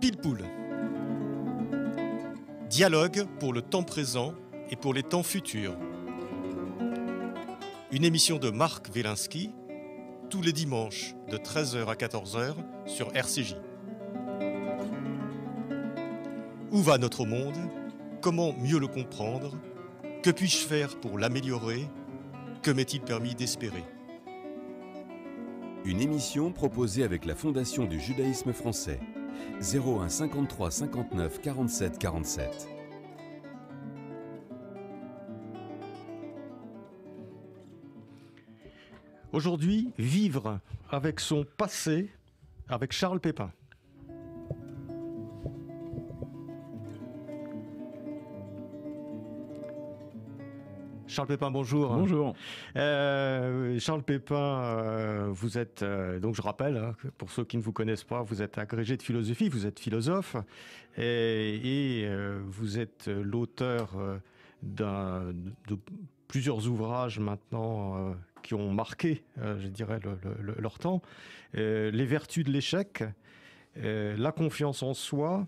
Pile Poule. Dialogue pour le temps présent et pour les temps futurs. Une émission de Marc Wielinski, tous les dimanches de 13h à 14h sur RCJ. Où va notre monde? Comment mieux le comprendre? Que puis-je faire pour l'améliorer? Que m'est-il permis d'espérer? Une émission proposée avec la Fondation du judaïsme français. 01 53 59 47 47. Aujourd'hui, vivre avec son passé avec Charles Pépin. Charles Pépin, bonjour. Bonjour. Charles Pépin, vous êtes, donc je rappelle, pour ceux qui ne vous connaissent pas, vous êtes agrégé de philosophie, vous êtes philosophe et vous êtes l'auteur de plusieurs ouvrages maintenant qui ont marqué, je dirais, leur temps. Les vertus de l'échec, la confiance en soi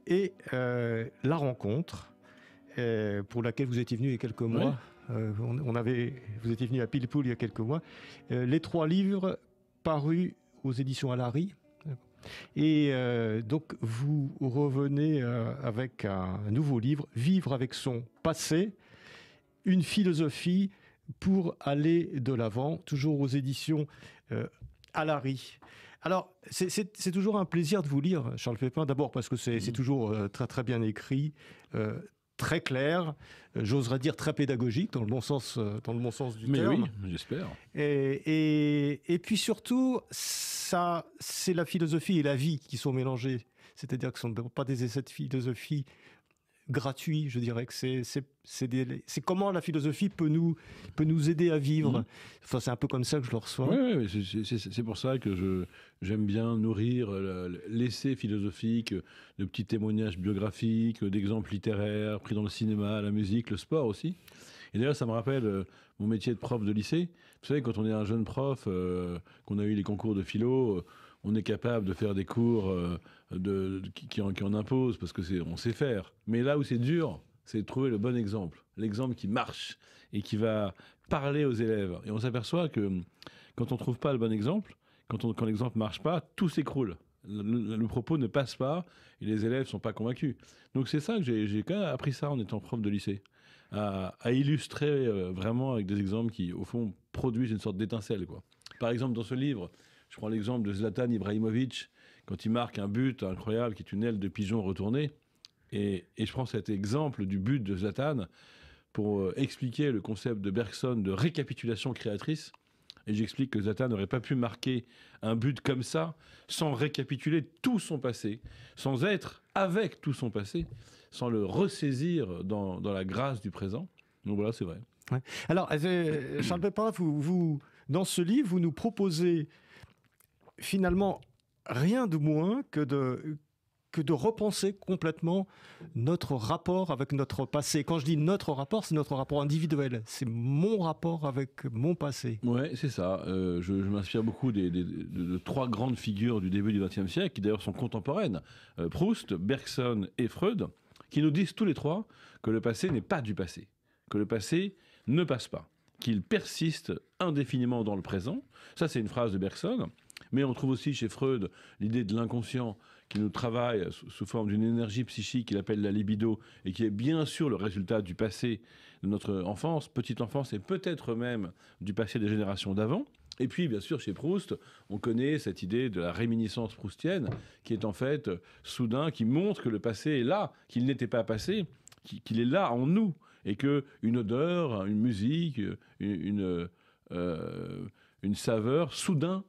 et la rencontre. Pour laquelle vous étiez venu il y a quelques mois. Oui. Vous étiez venu à Pile Poule il y a quelques mois. Les 3 livres parus aux éditions Alary. Et donc vous revenez avec un nouveau livre, Vivre avec son passé, une philosophie pour aller de l'avant, toujours aux éditions Alary. Alors, c'est toujours un plaisir de vous lire, Charles Pépin, d'abord parce que c'est toujours très très bien écrit, très clair, j'oserais dire très pédagogique, dans le bon sens du terme. Oui, j'espère. Et puis surtout, ça, c'est la philosophie et la vie qui sont mélangées. C'est-à-dire que ce ne sont pas des essais de philosophie gratuits, je dirais que c'est comment la philosophie peut nous aider à vivre. Enfin, c'est un peu comme ça que je le reçois. Oui, c'est pour ça que j'aime bien nourrir l'essai philosophique de petits témoignages biographiques, d'exemples littéraires pris dans le cinéma, la musique, le sport aussi. Et d'ailleurs, ça me rappelle mon métier de prof de lycée. Vous savez, quand on est un jeune prof, qu'on a eu les concours de philo, on est capable de faire des cours qui en imposent parce que on sait faire. Mais là où c'est dur, c'est de trouver le bon exemple. L'exemple qui marche et qui va parler aux élèves. Et on s'aperçoit que quand on ne trouve pas le bon exemple, quand l'exemple ne marche pas, tout s'écroule. Le propos ne passe pas et les élèves ne sont pas convaincus. Donc c'est ça que j'ai quand même appris ça en étant prof de lycée. À illustrer vraiment avec des exemples qui, au fond, produisent une sorte d'étincelle, quoi. Par exemple, dans ce livre, je prends l'exemple de Zlatan Ibrahimovic, quand il marque un but incroyable qui est une aile de pigeon retournée. Et je prends cet exemple du but de Zlatan pour expliquer le concept de Bergson de récapitulation créatrice. Et j'explique que Zlatan n'aurait pas pu marquer un but comme ça sans récapituler tout son passé, sans être avec tout son passé, sans le ressaisir dans la grâce du présent. Donc voilà, c'est vrai. Ouais. Alors, Charles Pépin, vous, dans ce livre, vous nous proposez finalement rien de moins que de repenser complètement notre rapport avec notre passé. Quand je dis notre rapport, c'est notre rapport individuel. C'est mon rapport avec mon passé. Ouais, c'est ça. Je m'inspire beaucoup de 3 grandes figures du début du XXe siècle, qui d'ailleurs sont contemporaines. Proust, Bergson et Freud, qui nous disent tous les 3 que le passé n'est pas du passé, que le passé ne passe pas, qu'il persiste indéfiniment dans le présent. Ça, c'est une phrase de Bergson. Mais on trouve aussi chez Freud l'idée de l'inconscient qui nous travaille sous forme d'une énergie psychique qu'il appelle la libido et qui est bien sûr le résultat du passé de notre enfance, petite enfance et peut-être même du passé des générations d'avant. Et puis, bien sûr, chez Proust, on connaît cette idée de la réminiscence proustienne qui est en fait soudain, qui montre que le passé est là, qu'il n'était pas passé, qu'il est là en nous et qu'une odeur, une musique, une saveur, soudain,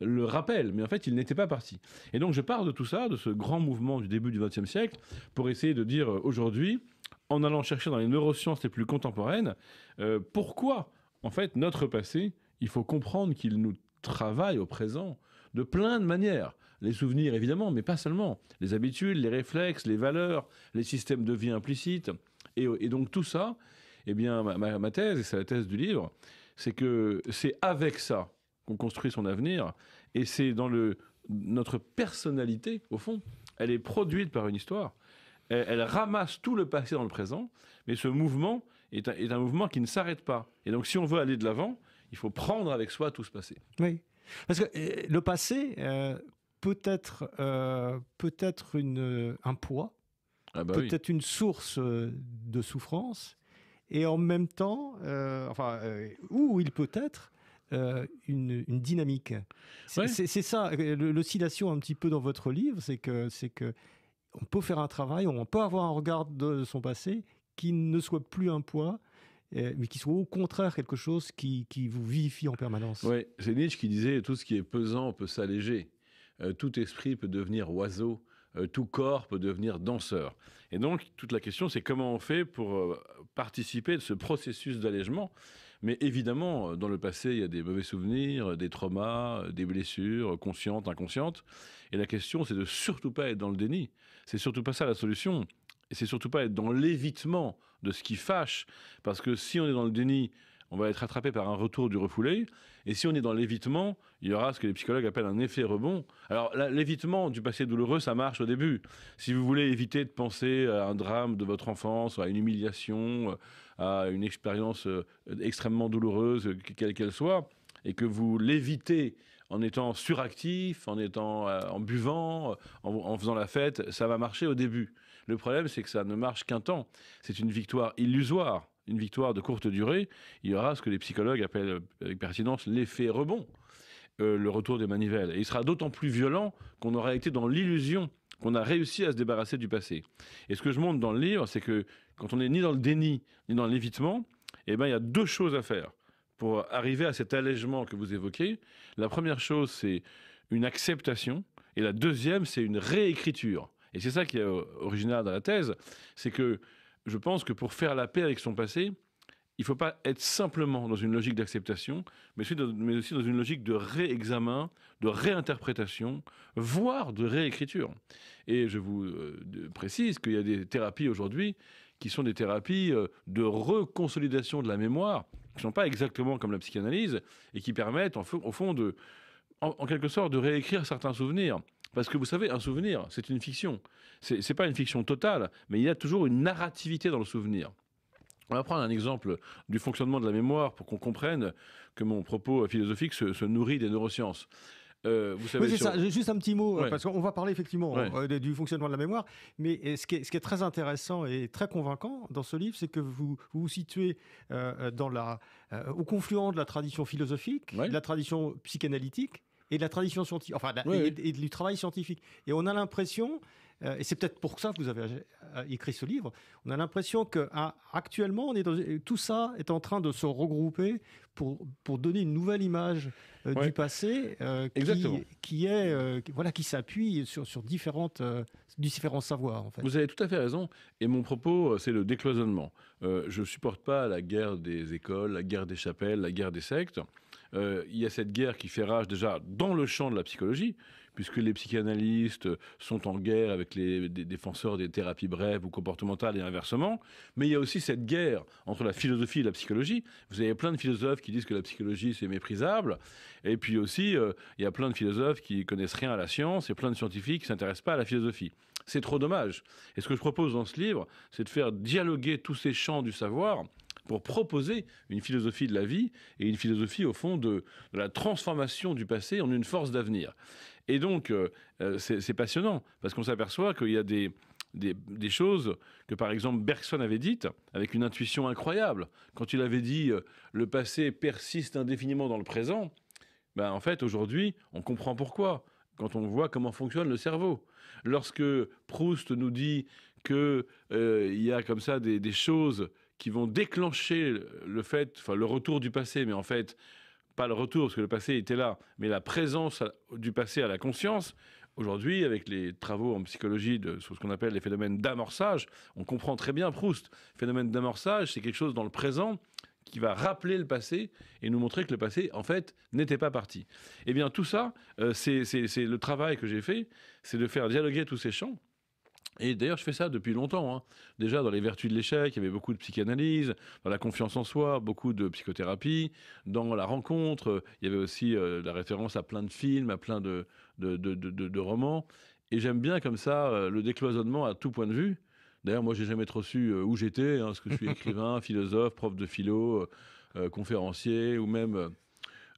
le rappelle, mais en fait, il n'était pas parti. Et donc, je pars de tout ça, de ce grand mouvement du début du XXe siècle, pour essayer de dire aujourd'hui, en allant chercher dans les neurosciences les plus contemporaines, pourquoi, en fait, notre passé, il faut comprendre qu'il nous travaille au présent de plein de manières. Les souvenirs, évidemment, mais pas seulement. Les habitudes, les réflexes, les valeurs, les systèmes de vie implicites. Et donc, tout ça, eh bien, ma thèse, et c'est la thèse du livre, c'est que c'est avec ça qu'on construit son avenir, et c'est dans notre personnalité, au fond, elle est produite par une histoire. Elle ramasse tout le passé dans le présent, mais ce mouvement est un mouvement qui ne s'arrête pas. Et donc, si on veut aller de l'avant, il faut prendre avec soi tout ce passé. Oui, parce que le passé peut être un poids, peut-être une source de souffrance, et en même temps, où il peut être une dynamique. C'est ça, l'oscillation un petit peu dans votre livre, c'est que on peut faire un travail, on peut avoir un regard de son passé qui ne soit plus un poids, mais qui soit au contraire quelque chose qui vous vivifie en permanence. Oui, c'est Nietzsche qui disait « tout ce qui est pesant peut s'alléger, tout esprit peut devenir oiseau, tout corps peut devenir danseur ». Et donc, toute la question, c'est comment on fait pour participer de ce processus d'allègement. Mais évidemment, dans le passé, il y a des mauvais souvenirs, des traumas, des blessures, conscientes, inconscientes. Et la question, c'est de surtout pas être dans le déni. C'est surtout pas ça la solution. Et c'est surtout pas être dans l'évitement de ce qui fâche. Parce que si on est dans le déni, on va être attrapé par un retour du refoulé. Et si on est dans l'évitement, il y aura ce que les psychologues appellent un effet rebond. Alors, l'évitement du passé douloureux, ça marche au début. Si vous voulez éviter de penser à un drame de votre enfance, à une humiliation, à une expérience extrêmement douloureuse, quelle qu'elle soit, et que vous l'évitez en étant suractif, en buvant, en faisant la fête, ça va marcher au début. Le problème, c'est que ça ne marche qu'un temps. C'est une victoire illusoire, une victoire de courte durée. Il y aura ce que les psychologues appellent avec pertinence l'effet rebond, le retour des manivelles. Et il sera d'autant plus violent qu'on aura été dans l'illusion qu'on a réussi à se débarrasser du passé. Et ce que je montre dans le livre, c'est que quand on n'est ni dans le déni, ni dans l'évitement, il y a deux choses à faire pour arriver à cet allègement que vous évoquez. La première chose, c'est une acceptation. Et la deuxième, c'est une réécriture. Et c'est ça qui est original dans la thèse, c'est que je pense que pour faire la paix avec son passé, il ne faut pas être simplement dans une logique d'acceptation, mais aussi dans une logique de réexamen, de réinterprétation, voire de réécriture. Et je vous précise qu'il y a des thérapies aujourd'hui qui sont des thérapies de reconsolidation de la mémoire, qui ne sont pas exactement comme la psychanalyse, et qui permettent au fond en quelque sorte de réécrire certains souvenirs. Parce que vous savez, un souvenir, c'est une fiction. C'est pas une fiction totale, mais il y a toujours une narrativité dans le souvenir. On va prendre un exemple du fonctionnement de la mémoire pour qu'on comprenne que mon propos philosophique se nourrit des neurosciences. Vous savez, oui, c'est ça. Juste un petit mot, parce qu'on va parler effectivement du fonctionnement de la mémoire, mais ce qui est très intéressant et très convaincant dans ce livre, c'est que vous vous situez au confluent de la tradition philosophique, de la tradition psychanalytique et de la tradition scientifique, et du travail scientifique. Et on a l'impression, et c'est peut-être pour ça que vous avez écrit ce livre, on a l'impression qu'actuellement, tout ça est en train de se regrouper pour donner une nouvelle image du passé qui s'appuie sur différents savoirs. En fait. Vous avez tout à fait raison. Et mon propos, c'est le décloisonnement. Je ne supporte pas la guerre des écoles, la guerre des chapelles, la guerre des sectes. Il y a cette guerre qui fait rage déjà dans le champ de la psychologie, puisque les psychanalystes sont en guerre avec les défenseurs des thérapies brèves ou comportementales et inversement. Mais il y a aussi cette guerre entre la philosophie et la psychologie. Vous avez plein de philosophes qui disent que la psychologie, c'est méprisable. Et puis aussi, il y a plein de philosophes qui connaissent rien à la science et plein de scientifiques qui ne s'intéressent pas à la philosophie. C'est trop dommage. Et ce que je propose dans ce livre, c'est de faire dialoguer tous ces champs du savoir pour proposer une philosophie de la vie et une philosophie, au fond, de la transformation du passé en une force d'avenir. Et donc, c'est passionnant, parce qu'on s'aperçoit qu'il y a des choses que, par exemple, Bergson avait dites avec une intuition incroyable. Quand il avait dit « le passé persiste indéfiniment dans le présent », en fait, aujourd'hui, on comprend pourquoi, quand on voit comment fonctionne le cerveau. Lorsque Proust nous dit qu'il y a comme ça des choses qui vont déclencher le retour du passé, mais en fait, pas le retour, parce que le passé était là, mais la présence du passé à la conscience. Aujourd'hui, avec les travaux en psychologie sur ce qu'on appelle les phénomènes d'amorçage, on comprend très bien Proust. Phénomène d'amorçage, c'est quelque chose dans le présent qui va rappeler le passé et nous montrer que le passé, en fait, n'était pas parti. Eh bien, tout ça, c'est le travail que j'ai fait, c'est de faire dialoguer tous ces champs. Et d'ailleurs, je fais ça depuis longtemps. Déjà, dans les vertus de l'échec, il y avait beaucoup de psychanalyse. Dans la confiance en soi, beaucoup de psychothérapie. Dans la rencontre, il y avait aussi la référence à plein de films, à plein de romans. Et j'aime bien comme ça le décloisonnement à tout point de vue. D'ailleurs, moi, j'ai jamais trop su où j'étais, hein, parce que je suis écrivain, philosophe, prof de philo, conférencier, ou même...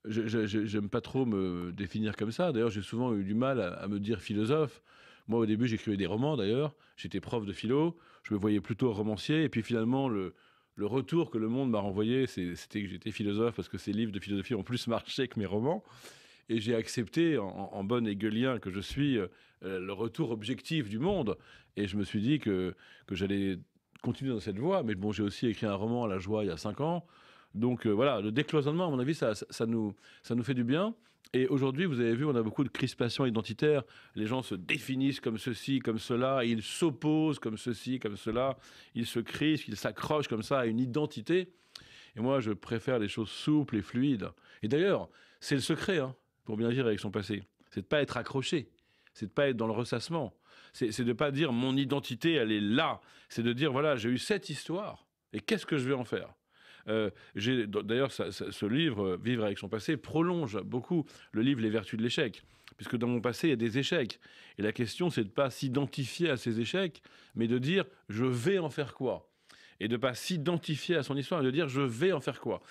j'aime pas trop me définir comme ça. D'ailleurs, j'ai souvent eu du mal à me dire philosophe. Moi, au début, j'écrivais des romans, d'ailleurs. J'étais prof de philo. Je me voyais plutôt romancier. Et puis, finalement, le retour que le monde m'a renvoyé, c'était que j'étais philosophe, parce que ces livres de philosophie ont plus marché que mes romans. Et j'ai accepté, en bon hegelien que je suis, le retour objectif du monde. Et je me suis dit que j'allais continuer dans cette voie. Mais bon, j'ai aussi écrit un roman à la joie il y a 5 ans. Donc voilà, le décloisonnement, à mon avis, ça nous fait du bien. Et aujourd'hui, vous avez vu, on a beaucoup de crispations identitaires. Les gens se définissent comme ceci, comme cela. Ils s'opposent comme ceci, comme cela. Ils se crispent, ils s'accrochent comme ça à une identité. Et moi, je préfère les choses souples et fluides. Et d'ailleurs, c'est le secret, hein, pour bien vivre avec son passé. C'est de ne pas être accroché. C'est de ne pas être dans le ressassement. C'est de ne pas dire mon identité, elle est là. C'est de dire, voilà, j'ai eu cette histoire. Et qu'est-ce que je vais en faire ? D'ailleurs, ce livre, Vivre avec son passé, prolonge beaucoup le livre Les Vertus de l'échec. Puisque dans mon passé, il y a des échecs. Et la question, c'est de ne pas s'identifier à ces échecs, mais de dire, je vais en faire quoi ? Et de ne pas s'identifier à son histoire, et de dire, je vais en faire quoi ?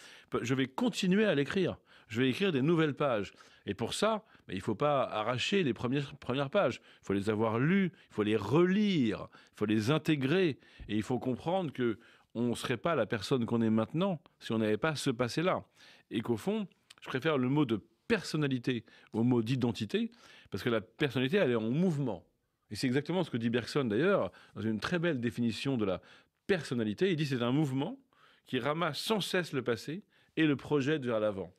Je vais continuer à l'écrire. Je vais écrire des nouvelles pages. Et pour ça, il ne faut pas arracher les premières pages. Il faut les avoir lues, il faut les relire, il faut les intégrer. Et il faut comprendre que on ne serait pas la personne qu'on est maintenant si on n'avait pas ce passé-là. Et qu'au fond, je préfère le mot de personnalité au mot d'identité, parce que la personnalité, elle est en mouvement. Et c'est exactement ce que dit Bergson, d'ailleurs, dans une très belle définition de la personnalité. Il dit que c'est un mouvement qui ramasse sans cesse le passé et le projette vers l'avant.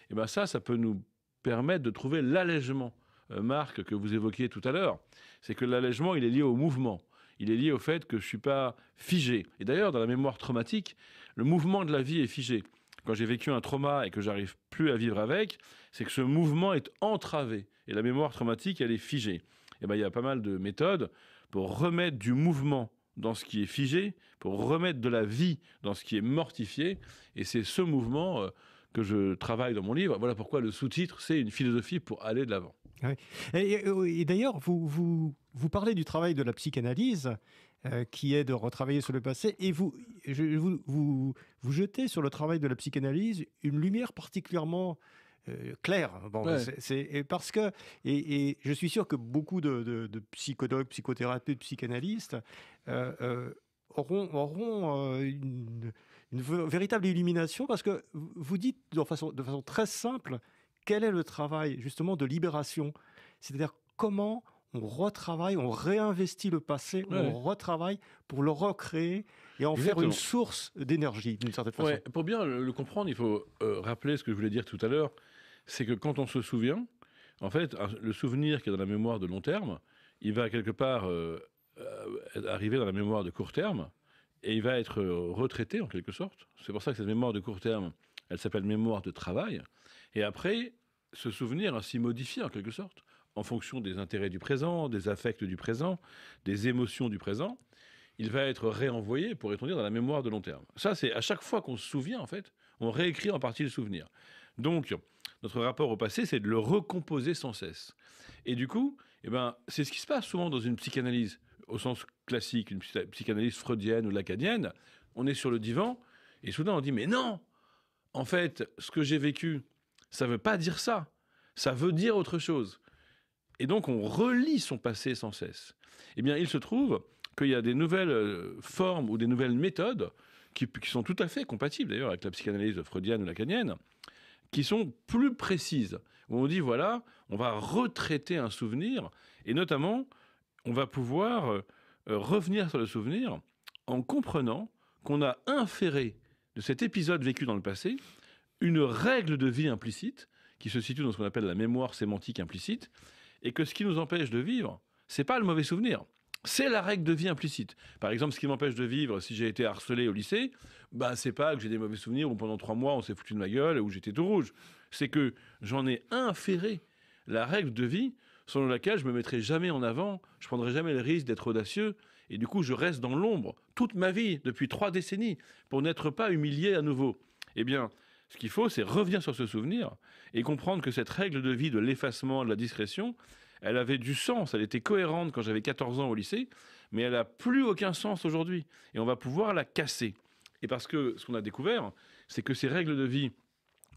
Et bien ça peut nous permettre de trouver l'allègement, Marc, que vous évoquiez tout à l'heure. C'est que l'allègement, il est lié au mouvement. Il est lié au fait que je ne suis pas figé. Et d'ailleurs, dans la mémoire traumatique, le mouvement de la vie est figé. Quand j'ai vécu un trauma et que j'arrive plus à vivre avec, c'est que ce mouvement est entravé. Et la mémoire traumatique, elle est figée. Et il y a pas mal de méthodes pour remettre du mouvement dans ce qui est figé, pour remettre de la vie dans ce qui est mortifié. Et c'est ce mouvement que je travaille dans mon livre. Voilà pourquoi le sous-titre, c'est une philosophie pour aller de l'avant. Oui. Et d'ailleurs, vous parlez du travail de la psychanalyse, qui est de retravailler sur le passé, et vous jetez sur le travail de la psychanalyse une lumière particulièrement claire. Bon, ouais. Parce que, et je suis sûr que beaucoup de psychologues, psychothérapeutes, psychanalystes auront une véritable illumination, parce que vous dites de façon très simple quel est le travail justement de libération, c'est-à-dire comment on retravaille, on réinvestit le passé, ouais. On retravaille pour le recréer et en Exactement. Faire une source d'énergie d'une certaine façon. Ouais. Pour bien le comprendre, il faut rappeler ce que je voulais dire tout à l'heure, c'est que quand on se souvient, en fait, le souvenir qui est dans la mémoire de long terme, il va quelque part arriver dans la mémoire de court terme et il va être retraité en quelque sorte. C'est pour ça que cette mémoire de court terme, elle s'appelle mémoire de travail. Et après, ce souvenir s'y modifie en quelque sorte, en fonction des intérêts du présent, des affects du présent, des émotions du présent. Il va être réenvoyé, pourrait-on dire, dans la mémoire de long terme. Ça, c'est à chaque fois qu'on se souvient, en fait, on réécrit en partie le souvenir. Donc, notre rapport au passé, c'est de le recomposer sans cesse. Et du coup, c'est ce qui se passe souvent dans une psychanalyse, au sens classique, une psychanalyse freudienne ou lacanienne. On est sur le divan, et soudain on dit « Mais non ! En fait, ce que j'ai vécu, ça ne veut pas dire ça. Ça veut dire autre chose. » Et donc, on relit son passé sans cesse. Eh bien, il se trouve qu'il y a des nouvelles formes ou des nouvelles méthodes qui sont tout à fait compatibles, d'ailleurs, avec la psychanalyse freudienne ou lacanienne, qui sont plus précises. Où on dit, voilà, on va retraiter un souvenir, et notamment, on va pouvoir revenir sur le souvenir en comprenant qu'on a inféré de cet épisode vécu dans le passé une règle de vie implicite qui se situe dans ce qu'on appelle la mémoire sémantique implicite, et que ce qui nous empêche de vivre, c'est pas le mauvais souvenir, c'est la règle de vie implicite. Par exemple, ce qui m'empêche de vivre si j'ai été harcelé au lycée, c'est pas que j'ai des mauvais souvenirs où pendant 3 mois on s'est foutu de ma gueule ou j'étais tout rouge. C'est que j'en ai inféré la règle de vie selon laquelle je me mettrai jamais en avant, je prendrai jamais le risque d'être audacieux, et du coup je reste dans l'ombre toute ma vie, depuis 3 décennies, pour n'être pas humilié à nouveau. Eh bien, ce qu'il faut, c'est revenir sur ce souvenir et comprendre que cette règle de vie de l'effacement, de la discrétion, elle avait du sens, elle était cohérente quand j'avais 14 ans au lycée, mais elle n'a plus aucun sens aujourd'hui. Et on va pouvoir la casser. Et parce que ce qu'on a découvert, c'est que ces règles de vie,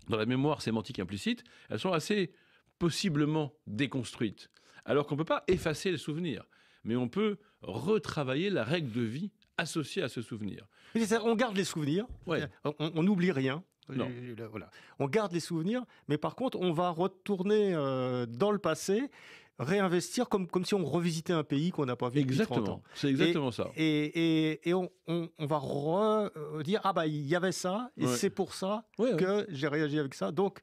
dans la mémoire sémantique implicite, elles sont assez possiblement déconstruites. Alors qu'on ne peut pas effacer le souvenir, mais on peut retravailler la règle de vie associée à ce souvenir. On garde les souvenirs, on n'oublie rien. Non. Voilà. On garde les souvenirs, mais par contre, on va retourner dans le passé, réinvestir comme si on revisitait un pays qu'on n'a pas vu depuis 30 ans. C'est exactement ça. Et on va dire, ah bah il y avait ça, et c'est pour ça que j'ai réagi avec ça. Donc,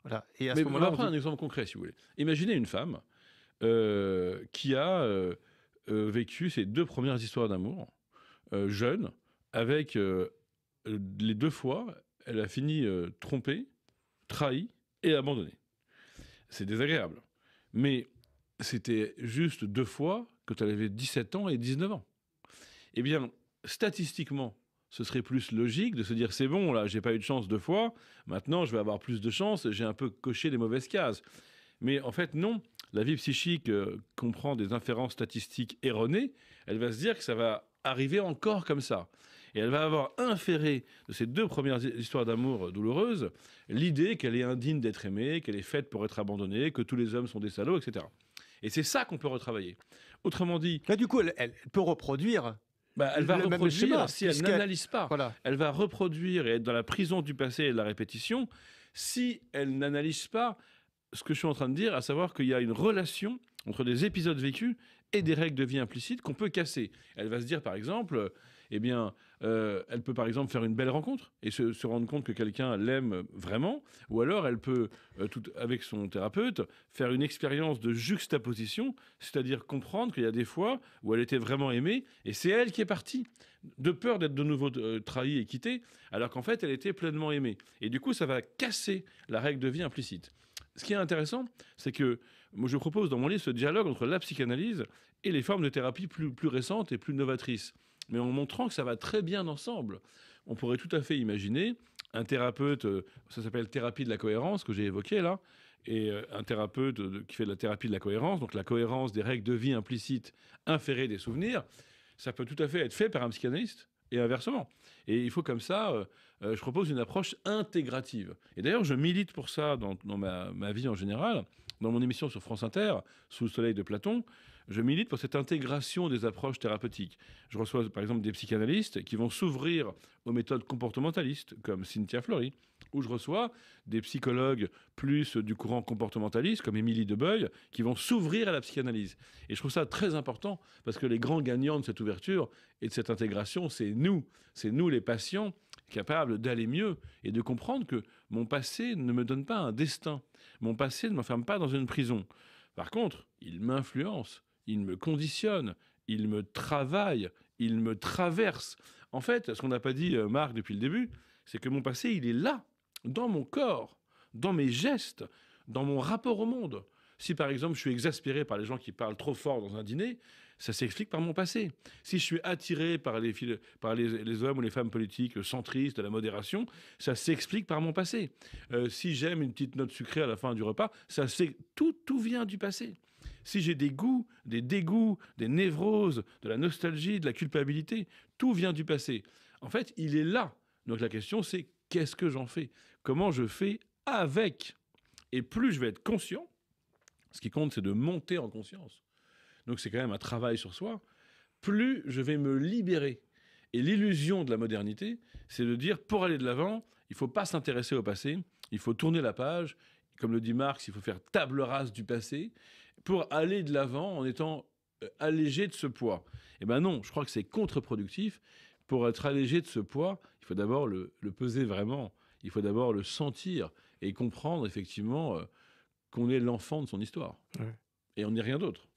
voilà. Et à ce moment-là, on va prendre un exemple concret, si vous voulez. Imaginez une femme qui a vécu ses 2 premières histoires d'amour, jeune, avec les 2 fois, elle a fini trompée, trahie et abandonnée. C'est désagréable. Mais c'était juste 2 fois quand elle avait 17 ans et 19 ans. Eh bien, statistiquement, ce serait plus logique de se dire c'est bon, là, j'ai pas eu de chance 2 fois, maintenant je vais avoir plus de chance, j'ai un peu coché les mauvaises cases. Mais en fait, non. La vie psychique comprend des inférences statistiques erronées. Elle va se dire que ça va arriver encore comme ça. Et elle va avoir inféré de ces 2 premières histoires d'amour douloureuses l'idée qu'elle est indigne d'être aimée, qu'elle est faite pour être abandonnée, que tous les hommes sont des salauds, etc. Et c'est ça qu'on peut retravailler. Autrement dit... Là, du coup, elle peut reproduire... elle va reproduire schéma, si elle n'analyse pas. Voilà. Elle va reproduire et être dans la prison du passé et de la répétition si elle n'analyse pas ce que je suis en train de dire, à savoir qu'il y a une relation entre des épisodes vécus et des règles de vie implicites qu'on peut casser. Elle va se dire, par exemple, elle peut par exemple faire une belle rencontre et se rendre compte que quelqu'un l'aime vraiment, ou alors elle peut, avec son thérapeute, faire une expérience de juxtaposition, c'est-à-dire comprendre qu'il y a des fois où elle était vraiment aimée et c'est elle qui est partie, de peur d'être de nouveau trahie et quittée, alors qu'en fait elle était pleinement aimée. Et du coup, ça va casser la règle de vie implicite. Ce qui est intéressant, c'est que moi, je propose dans mon livre ce dialogue entre la psychanalyse et les formes de thérapie plus récentes et plus novatrices, mais en montrant que ça va très bien ensemble. On pourrait tout à fait imaginer un thérapeute, ça s'appelle thérapie de la cohérence, que j'ai évoqué là, et un thérapeute qui fait de la thérapie de la cohérence, donc la cohérence des règles de vie implicites inférées des souvenirs, ça peut tout à fait être fait par un psychanalyste, et inversement. Et il faut comme ça, je propose une approche intégrative. Et d'ailleurs, je milite pour ça dans ma vie en général. Dans mon émission sur France Inter, Sous le soleil de Platon, je milite pour cette intégration des approches thérapeutiques. Je reçois par exemple des psychanalystes qui vont s'ouvrir aux méthodes comportementalistes, comme Cynthia Fleury, ou je reçois des psychologues plus du courant comportementaliste, comme Émilie Debeuil, qui vont s'ouvrir à la psychanalyse. Et je trouve ça très important, parce que les grands gagnants de cette ouverture et de cette intégration, c'est nous les patients, capables d'aller mieux et de comprendre que mon passé ne me donne pas un destin. Mon passé ne m'enferme pas dans une prison. Par contre, il m'influence, il me conditionne, il me travaille, il me traverse. En fait, ce qu'on n'a pas dit, Marc, depuis le début, c'est que mon passé, il est là, dans mon corps, dans mes gestes, dans mon rapport au monde. Si, par exemple, je suis exaspéré par les gens qui parlent trop fort dans un dîner, ça s'explique par mon passé. Si je suis attiré par les hommes ou les femmes politiques centristes, de la modération, ça s'explique par mon passé. Si j'aime une petite note sucrée à la fin du repas, tout vient du passé. Si j'ai des goûts, des dégoûts, des névroses, de la nostalgie, de la culpabilité, tout vient du passé. En fait, il est là. Donc la question, c'est qu'est-ce que j'en fais? Comment je fais avec? Et plus je vais être conscient, ce qui compte, c'est de monter en conscience. Donc c'est quand même un travail sur soi. Plus je vais me libérer. Et l'illusion de la modernité, c'est de dire, pour aller de l'avant, il ne faut pas s'intéresser au passé, il faut tourner la page. Comme le dit Marx, il faut faire table rase du passé pour aller de l'avant en étant allégé de ce poids. Eh bien non, je crois que c'est contre-productif. Pour être allégé de ce poids, il faut d'abord le peser vraiment. Il faut d'abord le sentir et comprendre effectivement qu'on est l'enfant de son histoire. Ouais. Et on n'est rien d'autre.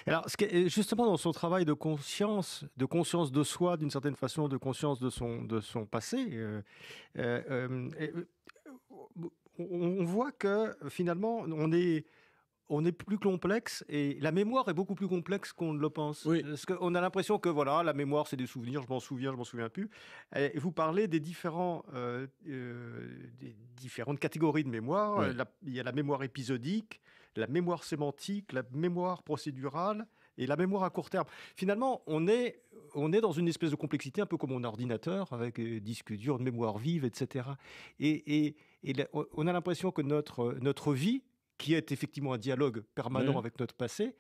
Alors, justement, dans son travail de conscience de soi, d'une certaine façon, de conscience de son passé, on voit que finalement, on est plus complexe et la mémoire est beaucoup plus complexe qu'on ne le pense. Oui. Parce qu'on a l'impression que voilà, la mémoire, c'est des souvenirs, je m'en souviens plus. Et vous parlez des différentes catégories de mémoire. Oui. Il y a la mémoire épisodique, la mémoire sémantique, la mémoire procédurale et la mémoire à court terme. Finalement, on est dans une espèce de complexité, un peu comme un ordinateur, avec disque dur, de mémoire vive, etc. On a l'impression que notre vie, qui est effectivement un dialogue permanent avec notre passé,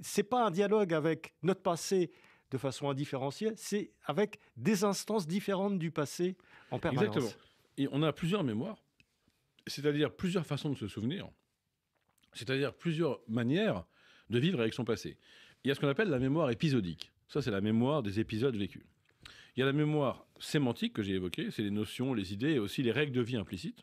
c'est pas un dialogue avec notre passé de façon indifférenciée, c'est avec des instances différentes du passé en permanence. Exactement. Et on a plusieurs mémoires, c'est-à-dire plusieurs façons de se souvenir, c'est-à-dire plusieurs manières de vivre avec son passé. Il y a ce qu'on appelle la mémoire épisodique. Ça, c'est la mémoire des épisodes vécus. Il y a la mémoire sémantique que j'ai évoquée, c'est les notions, les idées et aussi les règles de vie implicites.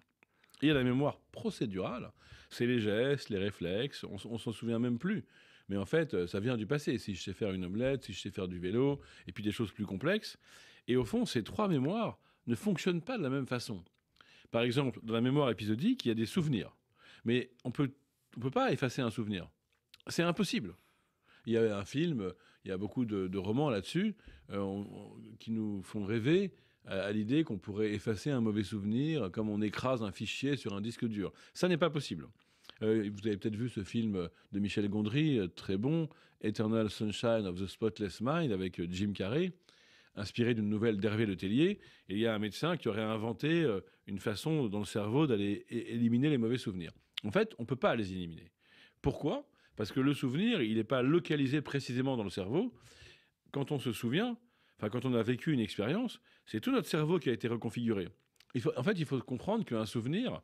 Et il y a la mémoire procédurale, c'est les gestes, les réflexes, on s'en souvient même plus. Mais en fait, ça vient du passé. Si je sais faire une omelette, si je sais faire du vélo, et puis des choses plus complexes. Et au fond, ces trois mémoires ne fonctionnent pas de la même façon. Par exemple, dans la mémoire épisodique, il y a des souvenirs. Mais on peut pas effacer un souvenir. C'est impossible. Il y a un film, il y a beaucoup de romans là-dessus qui nous font rêver à l'idée qu'on pourrait effacer un mauvais souvenir comme on écrase un fichier sur un disque dur. Ça n'est pas possible. Vous avez peut-être vu ce film de Michel Gondry, très bon, Eternal Sunshine of the Spotless Mind, avec Jim Carrey, inspiré d'une nouvelle d'Hervé Le Tellier. Et il y a un médecin qui aurait inventé une façon dans le cerveau d'aller éliminer les mauvais souvenirs. En fait, on ne peut pas les éliminer. Pourquoi ? Parce que le souvenir, il n'est pas localisé précisément dans le cerveau. Quand on se souvient, quand on a vécu une expérience, c'est tout notre cerveau qui a été reconfiguré. En fait, il faut comprendre qu'un souvenir,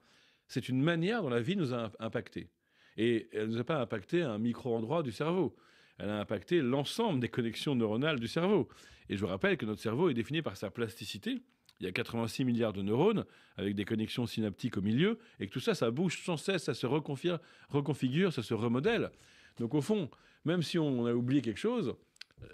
c'est une manière dont la vie nous a impacté. Et elle ne nous a pas impacté à un micro-endroit du cerveau. Elle a impacté l'ensemble des connexions neuronales du cerveau. Et je vous rappelle que notre cerveau est défini par sa plasticité. Il y a 86 milliards de neurones avec des connexions synaptiques au milieu. Et que tout ça, ça bouge sans cesse, ça se reconfigure, ça se remodèle. Donc au fond, même si on a oublié quelque chose,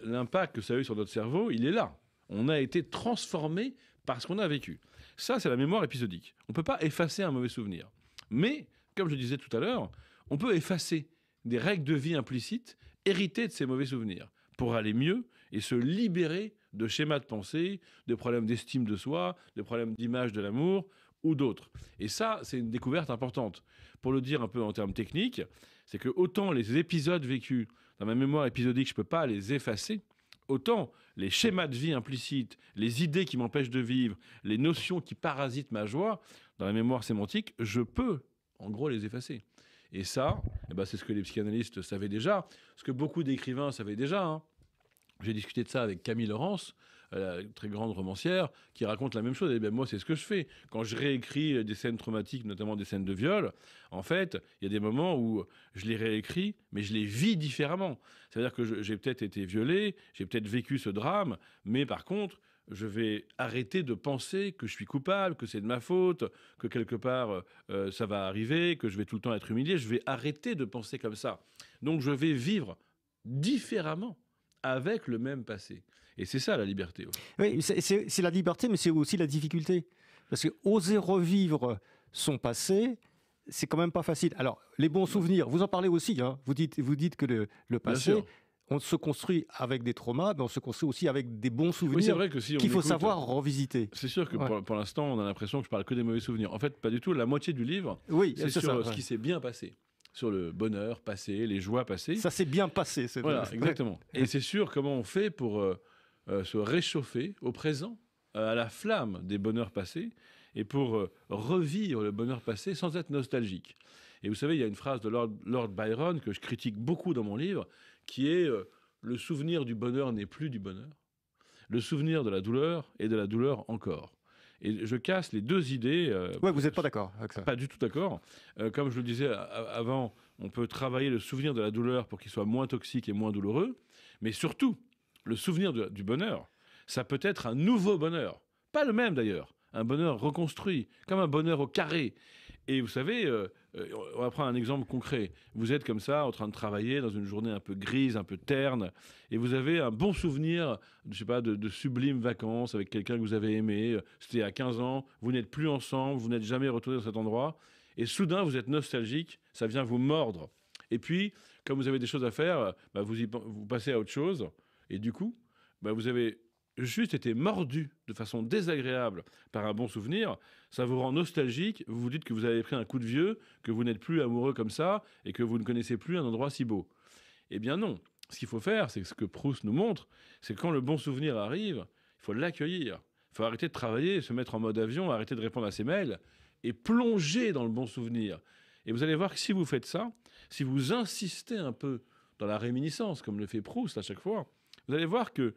l'impact que ça a eu sur notre cerveau, il est là. On a été transformé par ce qu'on a vécu. Ça, c'est la mémoire épisodique. On ne peut pas effacer un mauvais souvenir. Mais, comme je disais tout à l'heure, on peut effacer des règles de vie implicites héritées de ces mauvais souvenirs pour aller mieux et se libérer de schémas de pensée, de problèmes d'estime de soi, de problèmes d'image de l'amour ou d'autres. Et ça, c'est une découverte importante. Pour le dire un peu en termes techniques, c'est que autant les épisodes vécus dans ma mémoire épisodique, je ne peux pas les effacer, autant les schémas de vie implicites, les idées qui m'empêchent de vivre, les notions qui parasitent ma joie, dans la mémoire sémantique, je peux, en gros, les effacer. Et ça, c'est ce que les psychanalystes savaient déjà, ce que beaucoup d'écrivains savaient déjà. Hein. J'ai discuté de ça avec Camille Laurence, la très grande romancière, qui raconte la même chose. Et moi, c'est ce que je fais. Quand je réécris des scènes traumatiques, notamment des scènes de viol, en fait, il y a des moments où je les réécris, mais je les vis différemment. C'est-à-dire que j'ai peut-être été violé, j'ai peut-être vécu ce drame, mais par contre, je vais arrêter de penser que je suis coupable, que c'est de ma faute, que quelque part, ça va arriver, que je vais tout le temps être humilié. Je vais arrêter de penser comme ça. Donc, je vais vivre différemment avec le même passé. Et c'est ça la liberté. Oui, c'est la liberté, mais c'est aussi la difficulté. Parce que oser revivre son passé, c'est quand même pas facile. Alors, les bons souvenirs, vous en parlez aussi. Hein. Vous dites que le passé, on se construit avec des traumas, mais on se construit aussi avec des bons souvenirs c'est vrai que si qu'il faut savoir revisiter. C'est sûr que pour l'instant, on a l'impression que je parle que des mauvais souvenirs. En fait, pas du tout. La moitié du livre, c'est sur ce qui s'est bien passé. Sur le bonheur passé, les joies passées. Ça s'est bien passé. Voilà, exactement. Et c'est sûr comment on fait pour se réchauffer au présent, à la flamme des bonheurs passés, et pour revivre le bonheur passé sans être nostalgique. Et vous savez, il y a une phrase de Lord Byron que je critique beaucoup dans mon livre, qui est le souvenir du bonheur n'est plus du bonheur. Le souvenir de la douleur est de la douleur encore. Et je casse les deux idées. Vous n'êtes pas d'accord avec ça? Pas du tout d'accord. Comme je le disais avant, on peut travailler le souvenir de la douleur pour qu'il soit moins toxique et moins douloureux. Mais surtout, le souvenir du bonheur, ça peut être un nouveau bonheur. Pas le même d'ailleurs. Un bonheur reconstruit, comme un bonheur au carré. Et vous savez, on va prendre un exemple concret. Vous êtes comme ça, en train de travailler dans une journée un peu grise, un peu terne, et vous avez un bon souvenir, je sais pas, de sublimes vacances avec quelqu'un que vous avez aimé. C'était à 15 ans, vous n'êtes plus ensemble, vous n'êtes jamais retourné dans cet endroit, et soudain vous êtes nostalgique, ça vient vous mordre. Et puis, comme vous avez des choses à faire, vous passez à autre chose, et du coup, vous avez juste été mordu de façon désagréable par un bon souvenir, ça vous rend nostalgique, vous vous dites que vous avez pris un coup de vieux, que vous n'êtes plus amoureux comme ça, et que vous ne connaissez plus un endroit si beau. Eh bien non. Ce qu'il faut faire, c'est ce que Proust nous montre, c'est que quand le bon souvenir arrive, il faut l'accueillir. Il faut arrêter de travailler, se mettre en mode avion, arrêter de répondre à ses mails, et plonger dans le bon souvenir. Et vous allez voir que si vous faites ça, si vous insistez un peu dans la réminiscence, comme le fait Proust à chaque fois, vous allez voir que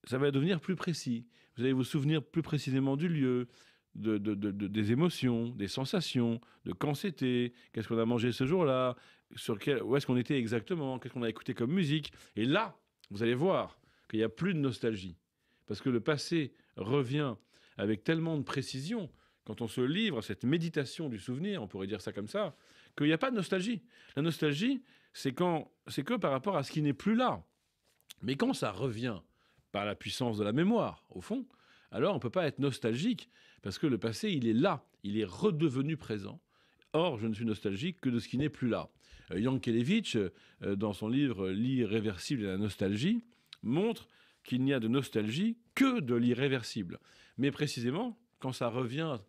ça va devenir plus précis. Vous allez vous souvenir plus précisément du lieu, des émotions, des sensations, de quand c'était, qu'est-ce qu'on a mangé ce jour-là, où est-ce qu'on était exactement, qu'est-ce qu'on a écouté comme musique. Et là, vous allez voir qu'il n'y a plus de nostalgie. Parce que le passé revient avec tellement de précision, quand on se livre à cette méditation du souvenir, on pourrait dire ça comme ça, qu'il n'y a pas de nostalgie. La nostalgie, c'est que par rapport à ce qui n'est plus là. Mais quand ça revient par la puissance de la mémoire, au fond, alors on ne peut pas être nostalgique, parce que le passé, il est là, il est redevenu présent. Or, je ne suis nostalgique que de ce qui n'est plus là. Yankelevitch, dans son livre « L'irréversible et la nostalgie », montre qu'il n'y a de nostalgie que de l'irréversible. Mais précisément, quand ça revient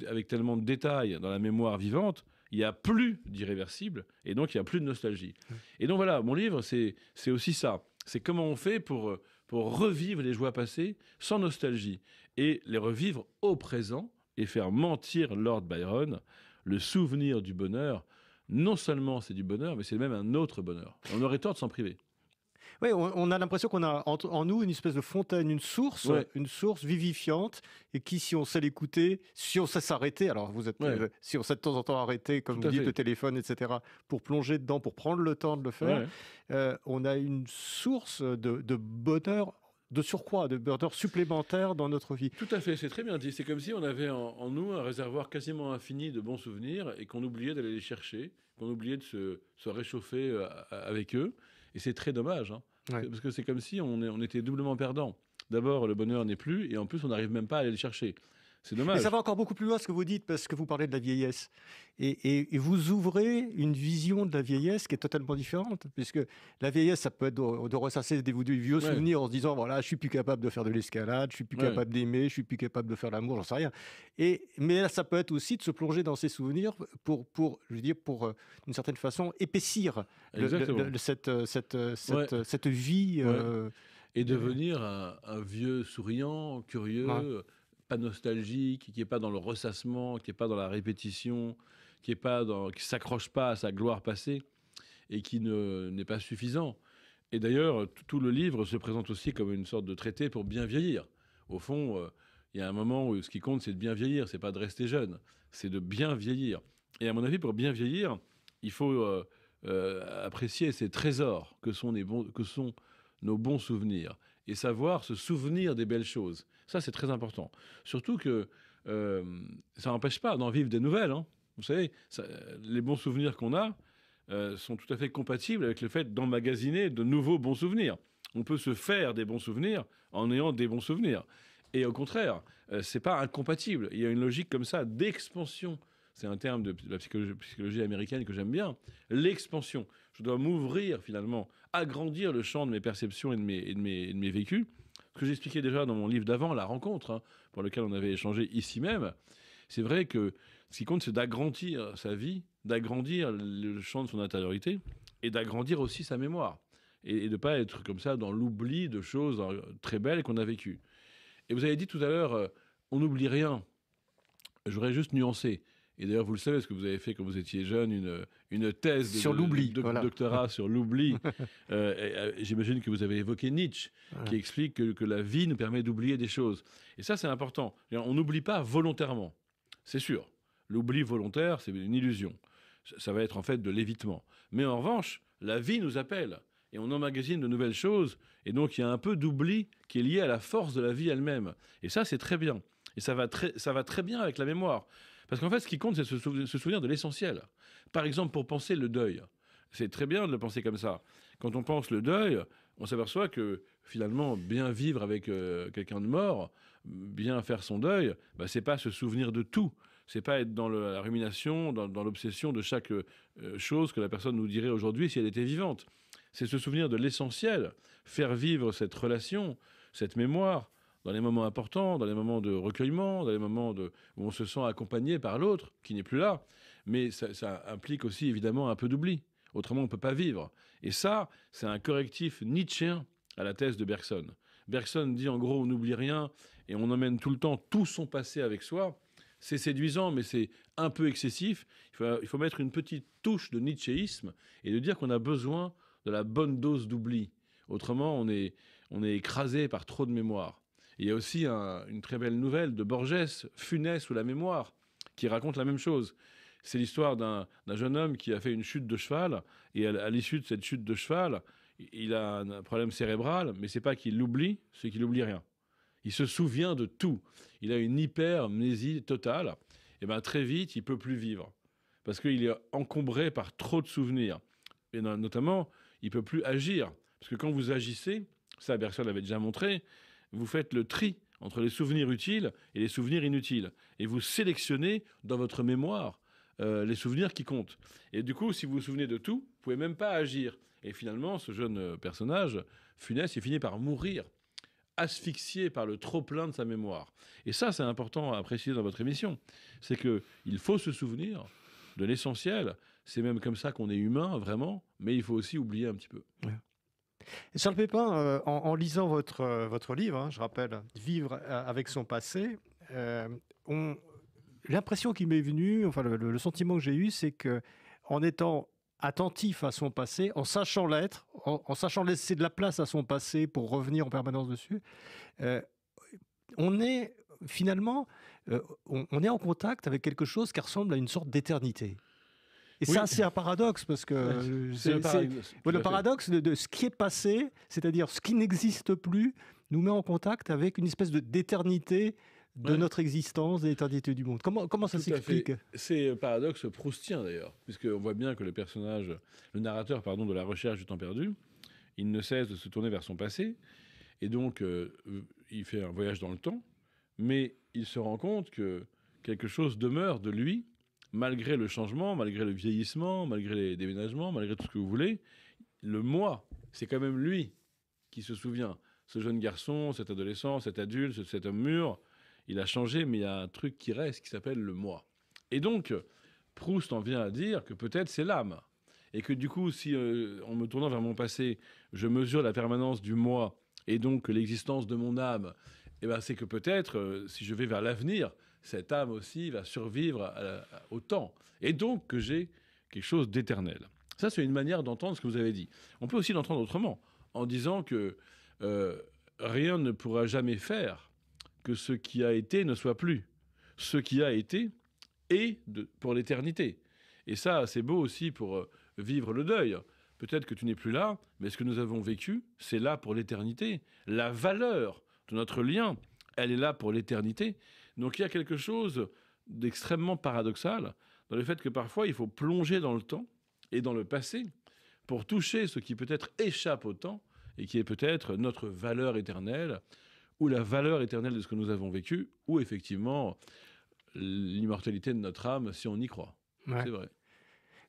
avec tellement de détails dans la mémoire vivante, il n'y a plus d'irréversible, et donc il n'y a plus de nostalgie. Et donc voilà, mon livre, c'est aussi ça. C'est comment on fait pour revivre les joies passées sans nostalgie, et les revivre au présent, et faire mentir Lord Byron, le souvenir du bonheur. Non seulement c'est du bonheur, mais c'est même un autre bonheur. On aurait tort de s'en priver. Oui, on a l'impression qu'on a en nous une espèce de fontaine, une source vivifiante, et qui, si on sait l'écouter, si on sait s'arrêter, alors si on sait de temps en temps arrêter, comme vous dites, le téléphone, etc., pour plonger dedans, pour prendre le temps de le faire, on a une source de bonheur, de surcroît, de bonheur supplémentaire dans notre vie. Tout à fait, c'est très bien dit. C'est comme si on avait en nous un réservoir quasiment infini de bons souvenirs et qu'on oubliait d'aller les chercher, qu'on oubliait de se réchauffer avec eux. Et c'est très dommage, hein, parce que c'est comme si on était doublement perdant. D'abord, le bonheur n'est plus, et en plus, on n'arrive même pas à aller le chercher. C'est dommage. Mais ça va encore beaucoup plus loin ce que vous dites, parce que vous parlez de la vieillesse. Et vous ouvrez une vision de la vieillesse qui est totalement différente, puisque la vieillesse, ça peut être de ressasser des vieux souvenirs en se disant, voilà, je suis plus capable de faire de l'escalade, je suis plus capable d'aimer, je suis plus capable de faire l'amour, j'en sais rien. Mais là, ça peut être aussi de se plonger dans ces souvenirs pour d'une certaine façon, épaissir cette vie. Et devenir un vieux souriant, curieux, pas nostalgique, qui n'est pas dans le ressassement, qui n'est pas dans la répétition, qui s'accroche pas à sa gloire passée et qui n'est pas suffisant. Et d'ailleurs, tout le livre se présente aussi comme une sorte de traité pour bien vieillir. Au fond, il y a un moment où ce qui compte, c'est de bien vieillir, c'est pas de rester jeune, c'est de bien vieillir. Et à mon avis, pour bien vieillir, il faut apprécier ces trésors que sont nos bons souvenirs et savoir se souvenir des belles choses. Ça, c'est très important. Surtout que ça n'empêche pas d'en vivre des nouvelles. Hein. Vous savez, les bons souvenirs qu'on a sont tout à fait compatibles avec le fait d'emmagasiner de nouveaux bons souvenirs. On peut se faire des bons souvenirs en ayant des bons souvenirs. Et au contraire, c'est pas incompatible. Il y a une logique comme ça d'expansion. C'est un terme de la psychologie américaine que j'aime bien. L'expansion. Je dois m'ouvrir finalement, agrandir le champ de mes perceptions et de mes vécus. Ce que j'expliquais déjà dans mon livre d'avant, La Rencontre, hein, pour lequel on avait échangé ici même. C'est vrai que ce qui compte, c'est d'agrandir sa vie, d'agrandir le champ de son intériorité et d'agrandir aussi sa mémoire. Et de ne pas être comme ça dans l'oubli de choses très belles qu'on a vécues. Et vous avez dit tout à l'heure, on n'oublie rien. J'aurais juste nuancé. Et d'ailleurs, vous le savez, parce que vous avez fait quand vous étiez jeune une thèse sur l'oubli, doctorat sur l'oubli. J'imagine que vous avez évoqué Nietzsche, qui explique que la vie nous permet d'oublier des choses. Et ça, c'est important. On n'oublie pas volontairement, c'est sûr. L'oubli volontaire, c'est une illusion. Ça va être en fait de l'évitement. Mais en revanche, la vie nous appelle. Et on emmagasine de nouvelles choses. Et donc, il y a un peu d'oubli qui est lié à la force de la vie elle-même. Et ça, c'est très bien. Et ça va très bien avec la mémoire. Parce qu'en fait, ce qui compte, c'est se souvenir de l'essentiel. Par exemple, pour penser le deuil. C'est très bien de le penser comme ça. Quand on pense le deuil, on s'aperçoit que finalement, bien vivre avec quelqu'un de mort, bien faire son deuil, c'est pas se souvenir de tout. C'est pas être dans la rumination, dans l'obsession de chaque chose que la personne nous dirait aujourd'hui si elle était vivante. C'est se souvenir de l'essentiel, faire vivre cette relation, cette mémoire dans les moments importants, dans les moments de recueillement, dans les moments où on se sent accompagné par l'autre, qui n'est plus là. Mais ça implique aussi évidemment un peu d'oubli. Autrement, on ne peut pas vivre. Et ça, c'est un correctif nietzschéen à la thèse de Bergson. Bergson dit en gros, on n'oublie rien et on emmène tout le temps tout son passé avec soi. C'est séduisant, mais c'est un peu excessif. Il faut mettre une petite touche de nietzschéisme et de dire qu'on a besoin de la bonne dose d'oubli. Autrement, on est écrasé par trop de mémoire. Et il y a aussi une très belle nouvelle de Borges, Funès ou la mémoire, qui raconte la même chose. C'est l'histoire d'un jeune homme qui a fait une chute de cheval, et à l'issue de cette chute de cheval, il a un problème cérébral, mais c'est pas qu'il l'oublie, c'est qu'il n'oublie rien. Il se souvient de tout. Il a une hypermnésie totale. Et bien très vite, il peut plus vivre. Parce qu'il est encombré par trop de souvenirs. Et notamment, il peut plus agir. Parce que quand vous agissez, ça Bergson l'avait déjà montré, vous faites le tri entre les souvenirs utiles et les souvenirs inutiles. Et vous sélectionnez dans votre mémoire les souvenirs qui comptent. Et du coup, si vous vous souvenez de tout, vous pouvez même pas agir. Et finalement, ce jeune personnage, Funès, il finit par mourir, asphyxié par le trop-plein de sa mémoire. Et ça, c'est important à préciser dans votre émission. C'est qu'il faut se souvenir de l'essentiel. C'est même comme ça qu'on est humain, vraiment, mais il faut aussi oublier un petit peu. Ouais. Charles Pépin, en lisant votre livre, hein, je rappelle, Vivre avec son passé, l'impression qui m'est venue, enfin le sentiment que j'ai eu, c'est qu'en étant attentif à son passé, en sachant l'être, en sachant laisser de la place à son passé pour revenir en permanence dessus, on est finalement on est en contact avec quelque chose qui ressemble à une sorte d'éternité. Et oui. Ça, c'est un paradoxe, parce que le paradoxe de ce qui est passé, c'est-à-dire ce qui n'existe plus, nous met en contact avec une espèce d'éternité de notre existence, de l'éternité du monde. Comment ça s'explique ? C'est un paradoxe proustien d'ailleurs, puisqu'on voit bien que le narrateur de La Recherche du temps perdu, il ne cesse de se tourner vers son passé, et donc il fait un voyage dans le temps, mais il se rend compte que quelque chose demeure de lui, malgré le changement, malgré le vieillissement, malgré les déménagements, malgré tout ce que vous voulez. Le moi, c'est quand même lui qui se souvient. Ce jeune garçon, cet adolescent, cet adulte, cet homme mûr, il a changé, mais il y a un truc qui reste, qui s'appelle le moi. Et donc, Proust en vient à dire que peut-être c'est l'âme. Et que du coup, si en me tournant vers mon passé, je mesure la permanence du moi, et donc l'existence de mon âme, eh ben, c'est que peut-être, si je vais vers l'avenir, cette âme aussi va survivre au temps. Et donc que j'ai quelque chose d'éternel. Ça, c'est une manière d'entendre ce que vous avez dit. On peut aussi l'entendre autrement, en disant que rien ne pourra jamais faire que ce qui a été ne soit plus. Ce qui a été est pour l'éternité. Et ça, c'est beau aussi pour vivre le deuil. Peut-être que tu n'es plus là, mais ce que nous avons vécu, c'est là pour l'éternité. La valeur de notre lien, elle est là pour l'éternité. Donc il y a quelque chose d'extrêmement paradoxal dans le fait que parfois il faut plonger dans le temps et dans le passé pour toucher ce qui peut-être échappe au temps et qui est peut-être notre valeur éternelle ou la valeur éternelle de ce que nous avons vécu ou effectivement l'immortalité de notre âme si on y croit. Ouais. C'est vrai.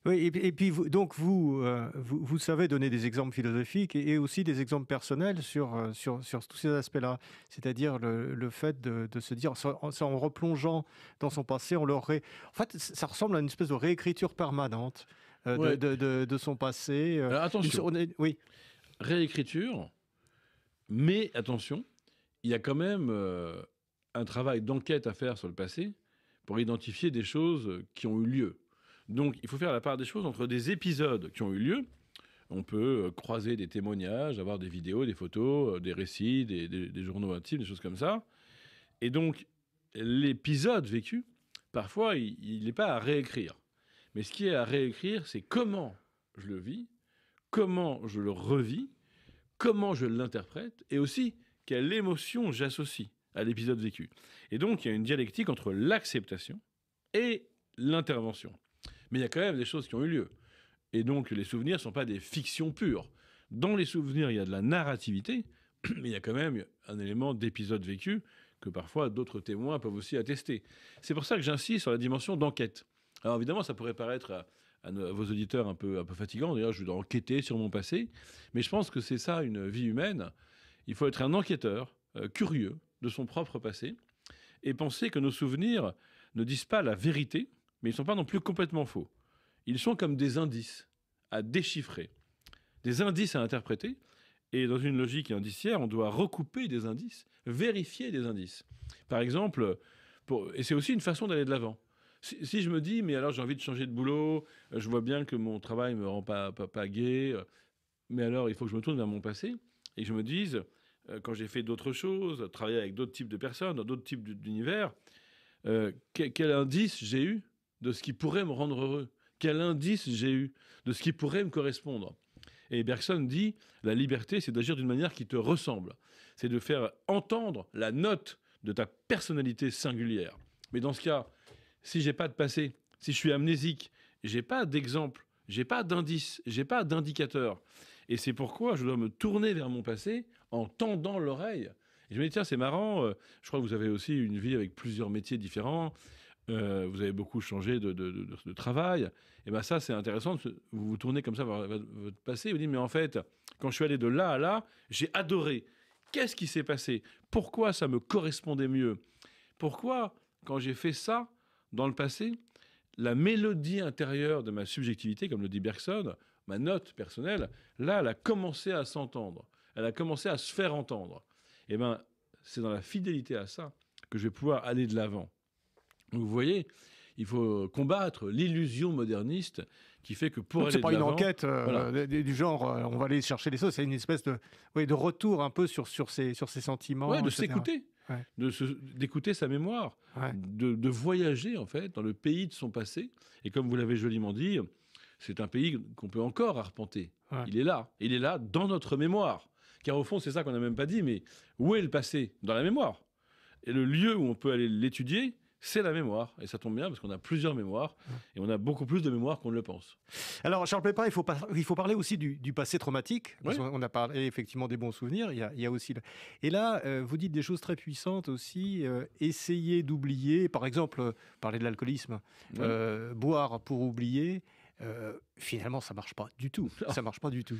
Oui, et puis vous savez donner des exemples philosophiques et aussi des exemples personnels sur tous ces aspects-là. C'est-à-dire le fait de se dire, en replongeant dans son passé, En fait, ça ressemble à une espèce de réécriture permanente de son passé. Alors, attention, oui. Réécriture, mais attention, il y a quand même un travail d'enquête à faire sur le passé pour identifier des choses qui ont eu lieu. Donc, il faut faire la part des choses entre des épisodes qui ont eu lieu. On peut croiser des témoignages, avoir des vidéos, des photos, des récits, des journaux intimes, des choses comme ça. Et donc, l'épisode vécu, parfois, il n'est pas à réécrire. Mais ce qui est à réécrire, c'est comment je le vis, comment je le revis, comment je l'interprète, et aussi quelle émotion j'associe à l'épisode vécu. Et donc, il y a une dialectique entre l'acceptation et l'intervention. Mais il y a quand même des choses qui ont eu lieu. Et donc, les souvenirs ne sont pas des fictions pures. Dans les souvenirs, il y a de la narrativité, mais il y a quand même un élément d'épisode vécu que parfois d'autres témoins peuvent aussi attester. C'est pour ça que j'insiste sur la dimension d'enquête. Alors évidemment, ça pourrait paraître à vos auditeurs un peu fatigant. D'ailleurs, je dois enquêter sur mon passé. Mais je pense que c'est ça, une vie humaine. Il faut être un enquêteur curieux de son propre passé et penser que nos souvenirs ne disent pas la vérité, mais ils ne sont pas non plus complètement faux. Ils sont comme des indices à déchiffrer, des indices à interpréter. Et dans une logique indiciaire, on doit recouper des indices, vérifier des indices. Par exemple, et c'est aussi une façon d'aller de l'avant. Si je me dis, mais alors j'ai envie de changer de boulot, je vois bien que mon travail ne me rend pas gai, mais alors il faut que je me tourne vers mon passé et que je me dise, quand j'ai fait d'autres choses, travailler avec d'autres types de personnes, dans d'autres types d'univers, quel indice j'ai eu de ce qui pourrait me rendre heureux? Quel indice j'ai eu de ce qui pourrait me correspondre? Et Bergson dit, la liberté, c'est d'agir d'une manière qui te ressemble. C'est de faire entendre la note de ta personnalité singulière. Mais dans ce cas, si j'ai pas de passé, si je suis amnésique, j'ai pas d'exemple, j'ai pas d'indice, j'ai pas d'indicateur. Et c'est pourquoi je dois me tourner vers mon passé en tendant l'oreille. Et je me dis, tiens, c'est marrant, je crois que vous avez aussi une vie avec plusieurs métiers différents, vous avez beaucoup changé de travail. Et bien ça, c'est intéressant, vous vous tournez comme ça vers votre passé, vous dites, mais en fait, quand je suis allé de là à là, j'ai adoré. Qu'est-ce qui s'est passé? Pourquoi ça me correspondait mieux? Pourquoi, quand j'ai fait ça, dans le passé, la mélodie intérieure de ma subjectivité, comme le dit Bergson, ma note personnelle, là, elle a commencé à s'entendre. Elle a commencé à se faire entendre. Et bien, c'est dans la fidélité à ça que je vais pouvoir aller de l'avant. Vous voyez, il faut combattre l'illusion moderniste qui fait que pour donc aller de l'avant... C'est pas une enquête voilà. du genre, on va aller chercher les choses, c'est une espèce de retour un peu sur ses sentiments. Ouais, de etc. s'écouter, ouais. d'écouter sa mémoire, Ouais. de voyager en fait dans le pays de son passé. Et comme vous l'avez joliment dit, c'est un pays qu'on peut encore arpenter. Ouais. Il est là dans notre mémoire. Car au fond, c'est ça qu'on n'a même pas dit, mais où est le passé? Dans la mémoire. Et le lieu où on peut aller l'étudier, c'est la mémoire. Et ça tombe bien parce qu'on a plusieurs mémoires et on a beaucoup plus de mémoire qu'on ne le pense. Alors, Charles Pépin, il faut parler aussi du passé traumatique. Parce Oui. qu'on a parlé effectivement des bons souvenirs. Il y a aussi... Et là, vous dites des choses très puissantes aussi. Essayer d'oublier, par exemple, parler de l'alcoolisme, boire pour oublier. Finalement, ça ne marche pas du tout. Ça marche pas du tout.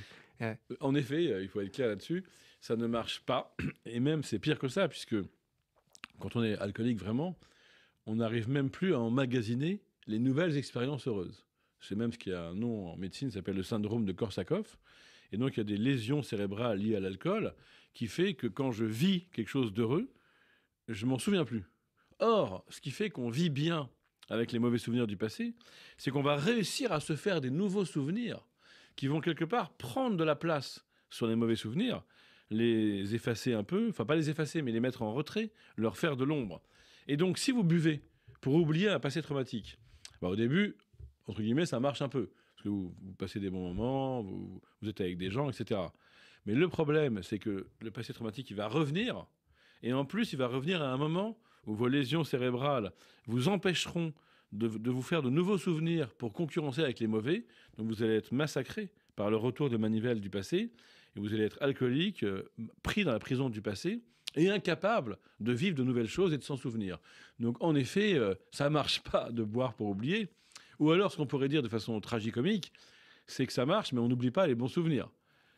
En effet, il faut être clair là-dessus, ça ne marche pas. Et même, c'est pire que ça, puisque quand on est alcoolique vraiment, on n'arrive même plus à emmagasiner les nouvelles expériences heureuses. C'est même ce qui a un nom en médecine, ça s'appelle le syndrome de Korsakoff. Et donc, il y a des lésions cérébrales liées à l'alcool qui fait que quand je vis quelque chose d'heureux, je m'en souviens plus. Or, ce qui fait qu'on vit bien avec les mauvais souvenirs du passé, c'est qu'on va réussir à se faire des nouveaux souvenirs qui vont quelque part prendre de la place sur les mauvais souvenirs, les effacer un peu, enfin pas les effacer, mais les mettre en retrait, leur faire de l'ombre. Et donc, si vous buvez pour oublier un passé traumatique, au début, entre guillemets, ça marche un peu. Parce que vous passez des bons moments, vous êtes avec des gens, etc. Mais le problème, c'est que le passé traumatique, il va revenir. Et en plus, il va revenir à un moment où vos lésions cérébrales vous empêcheront de vous faire de nouveaux souvenirs pour concurrencer avec les mauvais. Donc, vous allez être massacré par le retour de manivelle du passé. Et vous allez être alcoolique, pris dans la prison du passé, et incapable de vivre de nouvelles choses et de s'en souvenir. Donc, en effet, ça ne marche pas de boire pour oublier. Ou alors, ce qu'on pourrait dire de façon tragicomique, c'est que ça marche, mais on n'oublie pas les bons souvenirs.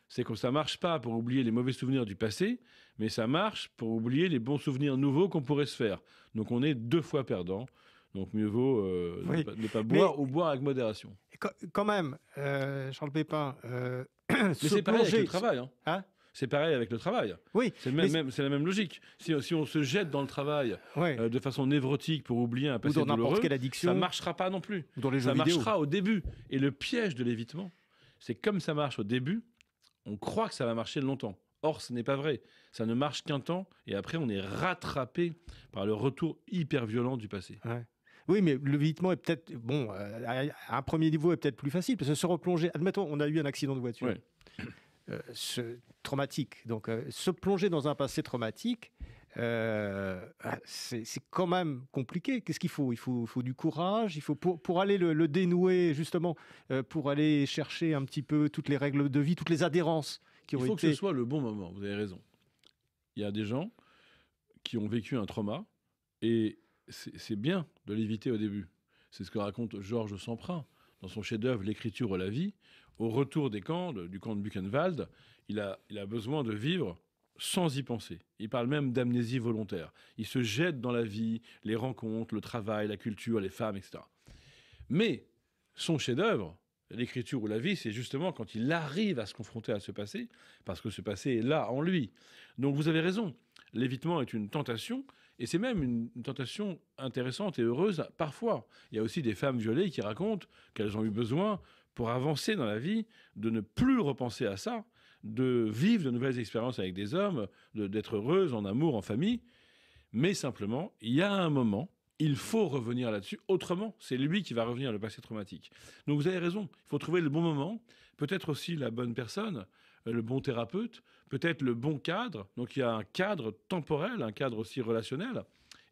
C'est que ça ne marche pas pour oublier les mauvais souvenirs du passé, mais ça marche pour oublier les bons souvenirs nouveaux qu'on pourrait se faire. Donc, on est 2 fois perdant. Donc, mieux vaut ne pas boire ou boire avec modération. Quand même, Charles Pépin... mais c'est pareil avec le travail. Hein c'est pareil avec le travail. Oui, c'est la même logique. Si on se jette dans le travail de façon névrotique pour oublier un passé douloureux, ça ne marchera pas non plus. Dans les jeux ça vidéo. Marchera au début. Et le piège de l'évitement, c'est comme ça marche au début, on croit que ça va marcher longtemps. Or, ce n'est pas vrai. Ça ne marche qu'un temps, et après, on est rattrapé par le retour hyper violent du passé. Ouais. Oui, mais l'évitement est peut-être, à un premier niveau, est peut-être plus facile, parce que se replonger, admettons, on a eu un accident de voiture, traumatique, donc se plonger dans un passé traumatique, c'est quand même compliqué. Qu'est-ce qu'il faut ? Il faut du courage, il faut pour aller le dénouer, justement, pour aller chercher un petit peu toutes les règles de vie, toutes les adhérences qui ont été... Il faut que ce soit le bon moment, vous avez raison. Il y a des gens qui ont vécu un trauma, et c'est bien de l'éviter au début. C'est ce que raconte Georges Semprin dans son chef-d'œuvre L'écriture ou la vie. Au retour des camps, du camp de Buchenwald, il a besoin de vivre sans y penser. Il parle même d'amnésie volontaire. Il se jette dans la vie, les rencontres, le travail, la culture, les femmes, etc. Mais son chef-d'œuvre, l'écriture ou la vie, c'est justement quand il arrive à se confronter à ce passé, parce que ce passé est là en lui. Donc vous avez raison, l'évitement est une tentation, et c'est même une tentation intéressante et heureuse parfois. Il y a aussi des femmes violées qui racontent qu'elles ont eu besoin, pour avancer dans la vie, de ne plus repenser à ça, de vivre de nouvelles expériences avec des hommes, d'être heureuses en amour, en famille. Mais simplement, il y a un moment, il faut revenir là-dessus. Autrement, c'est lui qui va revenir, le passé traumatique. Donc vous avez raison, il faut trouver le bon moment, peut-être aussi la bonne personne, le bon thérapeute, peut-être le bon cadre. Donc il y a un cadre temporel, un cadre aussi relationnel.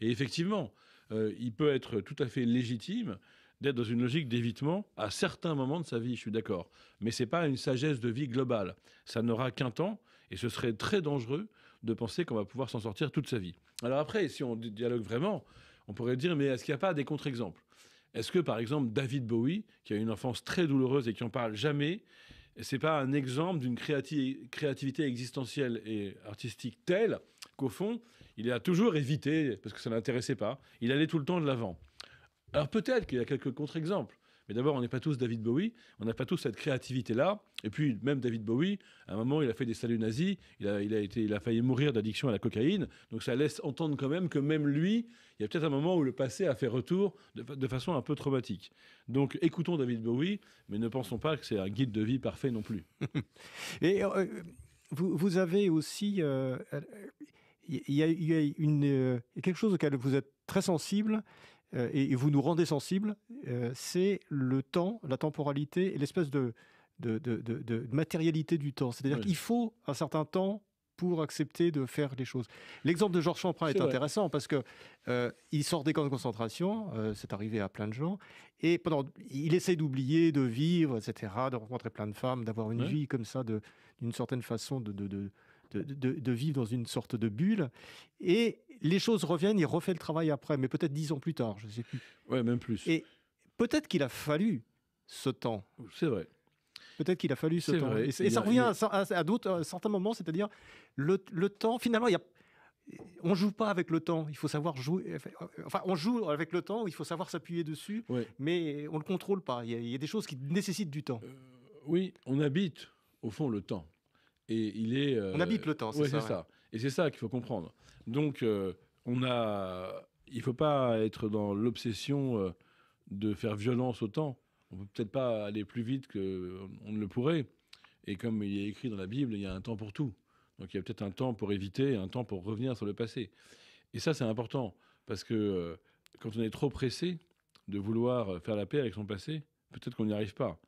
Et effectivement, il peut être tout à fait légitime d'être dans une logique d'évitement à certains moments de sa vie, je suis d'accord. Mais ce n'est pas une sagesse de vie globale. Ça n'aura qu'un temps, et ce serait très dangereux de penser qu'on va pouvoir s'en sortir toute sa vie. Alors après, si on dialogue vraiment, on pourrait dire, mais est-ce qu'il n'y a pas des contre-exemples? Est-ce que, par exemple, David Bowie, qui a une enfance très douloureuse et qui n'en parle jamais, c'est pas un exemple d'une créativité existentielle et artistique telle qu'au fond, il a toujours évité, parce que ça ne l'intéressait pas, il allait tout le temps de l'avant. Alors peut-être qu'il y a quelques contre-exemples, mais d'abord, on n'est pas tous David Bowie, on n'a pas tous cette créativité-là. Et puis, même David Bowie, à un moment, il a fait des saluts nazis, il a failli mourir d'addiction à la cocaïne, donc ça laisse entendre quand même que même lui, il y a peut-être un moment où le passé a fait retour de façon un peu traumatique. Donc écoutons David Bowie, mais ne pensons pas que c'est un guide de vie parfait non plus. Et vous avez aussi... il y a quelque chose auquel vous êtes très sensible, et vous nous rendez sensibles, c'est le temps, la temporalité et l'espèce de matérialité du temps. C'est-à-dire qu'il faut un certain temps pour accepter de faire les choses. L'exemple de Georges Champrin est intéressant parce que il sort des camps de concentration, c'est arrivé à plein de gens, et il essaie d'oublier, de vivre, etc., de rencontrer plein de femmes, d'avoir une vie comme ça, d'une certaine façon de vivre dans une sorte de bulle. Et les choses reviennent, il refait le travail après, mais peut-être 10 ans plus tard, je ne sais plus. Ouais, même plus. Et peut-être qu'il a fallu ce temps. C'est vrai. Peut-être qu'il a fallu ce temps. Vrai. Et ça revient à certains moments, c'est-à-dire le temps, finalement, on ne joue pas avec le temps, il faut savoir jouer. Enfin, on joue avec le temps, il faut savoir s'appuyer dessus, mais on ne le contrôle pas. Il y a des choses qui nécessitent du temps. Oui, on habite, au fond, le temps. Et on habite le temps, c'est ça. Et c'est ça qu'il faut comprendre. Donc, il ne faut pas être dans l'obsession de faire violence au temps. On ne peut peut-être pas aller plus vite qu'on ne le pourrait. Et comme il est écrit dans la Bible, il y a un temps pour tout. Donc il y a peut-être un temps pour éviter et un temps pour revenir sur le passé. Et ça, c'est important. Parce que quand on est trop pressé de vouloir faire la paix avec son passé, peut-être qu'on n'y arrive pas.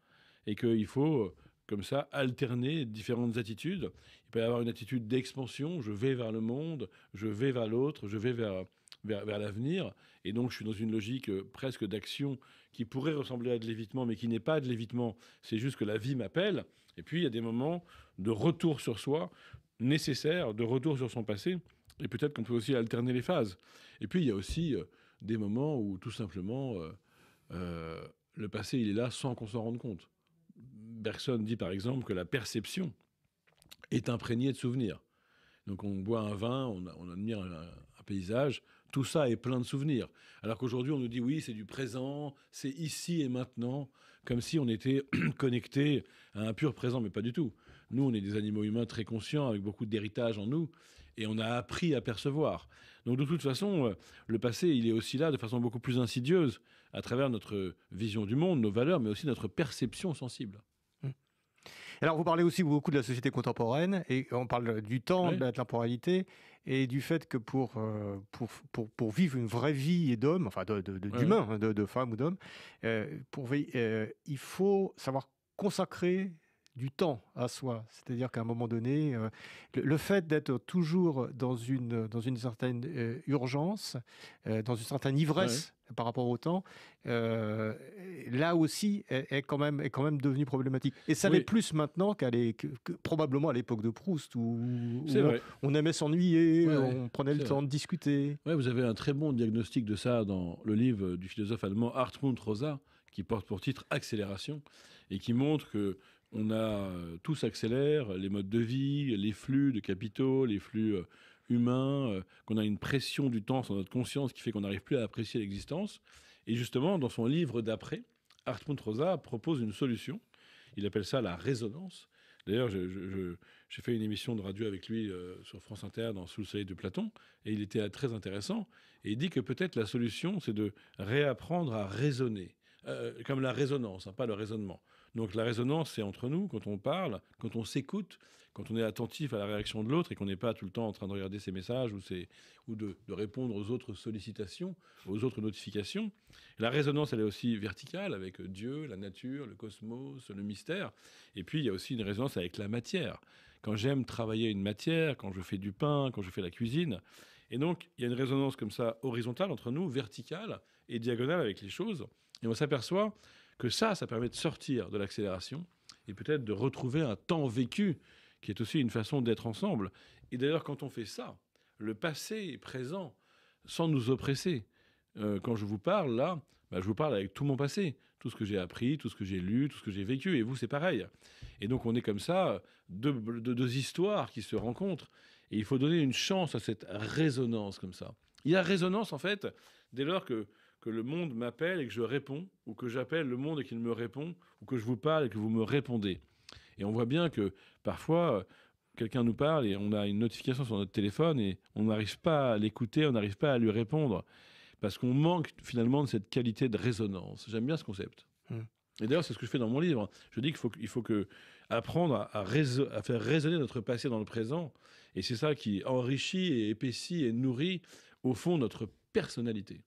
Et qu'il faut... comme ça, alterner différentes attitudes. Il peut y avoir une attitude d'expansion, je vais vers le monde, je vais vers l'autre, je vais vers l'avenir. Et donc, je suis dans une logique presque d'action qui pourrait ressembler à de l'évitement, mais qui n'est pas de l'évitement. C'est juste que la vie m'appelle. Et puis, il y a des moments de retour sur soi nécessaires, de retour sur son passé. Et peut-être qu'on peut aussi alterner les phases. Et puis, il y a aussi des moments où, tout simplement, le passé, il est là sans qu'on s'en rende compte. Bergson dit par exemple que la perception est imprégnée de souvenirs. Donc on boit un vin, on admire un paysage, tout ça est plein de souvenirs. Alors qu'aujourd'hui on nous dit oui, c'est du présent, c'est ici et maintenant, comme si on était connecté à un pur présent, mais pas du tout. Nous, on est des animaux humains très conscients, avec beaucoup d'héritage en nous, et on a appris à percevoir. Donc de toute façon, le passé, il est aussi là de façon beaucoup plus insidieuse, à travers notre vision du monde, nos valeurs, mais aussi notre perception sensible. Alors, vous parlez aussi beaucoup de la société contemporaine, et on parle du temps, de la temporalité, et du fait que pour vivre une vraie vie d'homme, enfin d'humain, de femme ou d'homme, il faut savoir consacrer du temps à soi. C'est-à-dire qu'à un moment donné, le fait d'être toujours dans une certaine urgence, dans une certaine ivresse par rapport au temps, là aussi est quand même devenu problématique. Et ça l'est plus maintenant que probablement à l'époque de Proust, où on aimait s'ennuyer, on prenait le temps de discuter. Ouais, vous avez un très bon diagnostic de ça dans le livre du philosophe allemand Hartmut Rosa, qui porte pour titre Accélération, et qui montre que tout s'accélère, les modes de vie, les flux de capitaux, les flux humains, qu'on a une pression du temps sur notre conscience qui fait qu'on n'arrive plus à apprécier l'existence. Et justement, dans son livre d'après, Hartmut Rosa propose une solution. Il appelle ça la résonance. D'ailleurs, j'ai fait une émission de radio avec lui sur France Inter dans Sous le soleil de Platon, et il était très intéressant. Et il dit que peut-être la solution, c'est de réapprendre à raisonner, comme la résonance, hein, pas le raisonnement. Donc la résonance, c'est entre nous, quand on parle, quand on s'écoute, quand on est attentif à la réaction de l'autre et qu'on n'est pas tout le temps en train de regarder ses messages ou de répondre aux autres sollicitations, aux autres notifications. La résonance, elle est aussi verticale avec Dieu, la nature, le cosmos, le mystère. Et puis, il y a aussi une résonance avec la matière. Quand j'aime travailler une matière, quand je fais du pain, quand je fais la cuisine. Et donc, il y a une résonance comme ça, horizontale entre nous, verticale et diagonale avec les choses. Et on s'aperçoit que ça permet de sortir de l'accélération et peut-être de retrouver un temps vécu qui est aussi une façon d'être ensemble. Et d'ailleurs, quand on fait ça, le passé est présent sans nous oppresser. Quand je vous parle, là, je vous parle avec tout mon passé, tout ce que j'ai appris, tout ce que j'ai lu, tout ce que j'ai vécu, et vous, c'est pareil. Et donc, on est comme ça, deux histoires qui se rencontrent, et il faut donner une chance à cette résonance comme ça. Il y a résonance, en fait, dès lors que le monde m'appelle et que je réponds, ou que j'appelle le monde et qu'il me répond, ou que je vous parle et que vous me répondez. Et on voit bien que parfois, quelqu'un nous parle et on a une notification sur notre téléphone et on n'arrive pas à l'écouter, on n'arrive pas à lui répondre, parce qu'on manque finalement de cette qualité de résonance. J'aime bien ce concept. Et d'ailleurs, c'est ce que je fais dans mon livre. Je dis qu'il faut apprendre à faire résonner notre passé dans le présent. Et c'est ça qui enrichit et épaissit et nourrit, au fond, notre personnalité.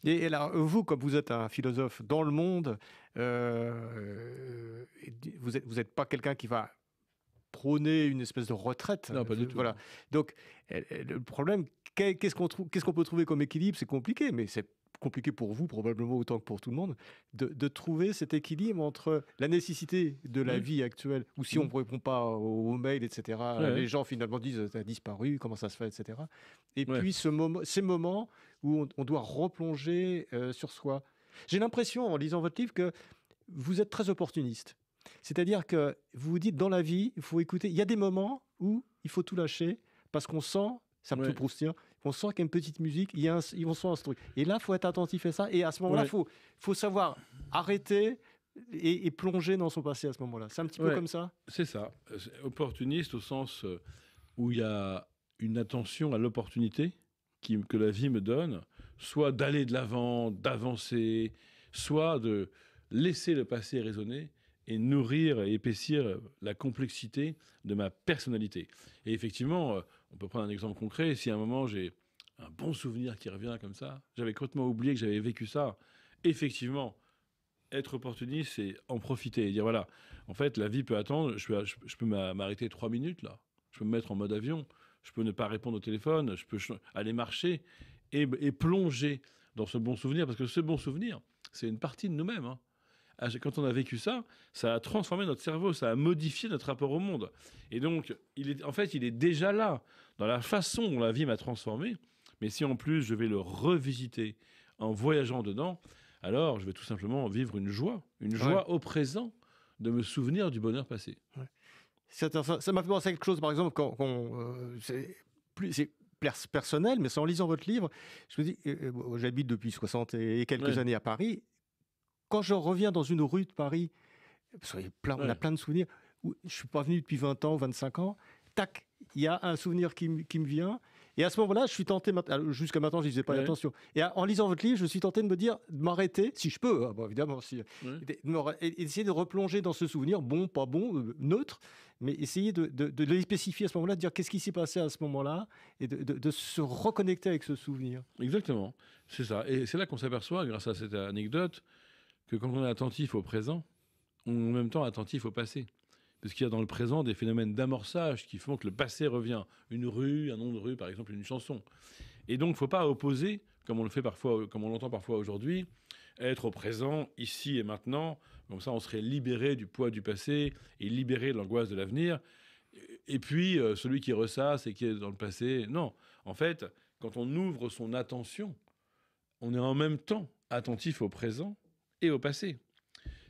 Et alors, vous, comme vous êtes un philosophe dans le monde, vous n'êtes pas quelqu'un qui va prôner une espèce de retraite. Non, pas du tout. Voilà. Donc, le problème, qu'est-ce qu'on peut trouver comme équilibre? C'est compliqué, mais c'est compliqué pour vous, probablement autant que pour tout le monde, de trouver cet équilibre entre la nécessité de la vie actuelle, ou si on ne répond pas aux mails, etc., les gens finalement disent « t'as disparu, comment ça se fait », etc. Et puis ces moments où on doit replonger sur soi. J'ai l'impression, en lisant votre livre, que vous êtes très opportuniste. C'est-à-dire que vous vous dites, dans la vie, il faut écouter. Il y a des moments où il faut tout lâcher, parce qu'on sent, c'est un peu proustien, on sent qu'il y a une petite musique, on sent un truc. Et là, il faut être attentif à ça. Et à ce moment-là, il faut savoir arrêter et plonger dans son passé à ce moment-là. C'est un petit peu comme ça? C'est ça. Opportuniste au sens où il y a une attention à l'opportunité que la vie me donne, soit d'aller de l'avant, d'avancer, soit de laisser le passé résonner et nourrir et épaissir la complexité de ma personnalité. Et effectivement, on peut prendre un exemple concret. Si à un moment j'ai un bon souvenir qui revient comme ça, j'avais complètement oublié que j'avais vécu ça, effectivement, être opportuniste, c'est en profiter et dire voilà, en fait, la vie peut attendre, je peux m'arrêter 3 minutes là, je peux me mettre en mode avion, je peux ne pas répondre au téléphone, je peux aller marcher et plonger dans ce bon souvenir, parce que ce bon souvenir, c'est une partie de nous-mêmes, hein. Quand on a vécu ça, ça a transformé notre cerveau, ça a modifié notre rapport au monde. Et donc, il est déjà là, dans la façon dont la vie m'a transformé. Mais si en plus je vais le revisiter en voyageant dedans, alors je vais tout simplement vivre une joie au présent, de me souvenir du bonheur passé. Ouais. Ça m'a fait penser à quelque chose, par exemple, c'est personnel, mais c'est en lisant votre livre, je me dis, j'habite depuis 60 et quelques années à Paris. Quand je reviens dans une rue de Paris, on a plein de souvenirs, où je ne suis pas venu depuis 20 ans ou 25 ans, tac, il y a un souvenir qui me vient. Et à ce moment-là, je suis tenté, jusqu'à maintenant, je n'y faisais pas attention. Et en lisant votre livre, je suis tenté de me dire, de m'arrêter, si je peux, évidemment, et d'essayer de replonger dans ce souvenir, bon, pas bon, neutre, mais essayer de les spécifier à ce moment-là, de dire qu'est-ce qui s'est passé à ce moment-là, et de se reconnecter avec ce souvenir. Exactement, c'est ça. Et c'est là qu'on s'aperçoit, grâce à cette anecdote, que quand on est attentif au présent, on est en même temps attentif au passé. Parce qu'il y a dans le présent des phénomènes d'amorçage qui font que le passé revient. Une rue, un nom de rue, par exemple, une chanson. Et donc, il ne faut pas opposer, comme on le fait parfois, comme on l'entend parfois aujourd'hui, être au présent, ici et maintenant. Comme ça, on serait libéré du poids du passé et libéré de l'angoisse de l'avenir. Et puis, celui qui ressasse et qui est dans le passé, non. En fait, quand on ouvre son attention, on est en même temps attentif au présent et au passé.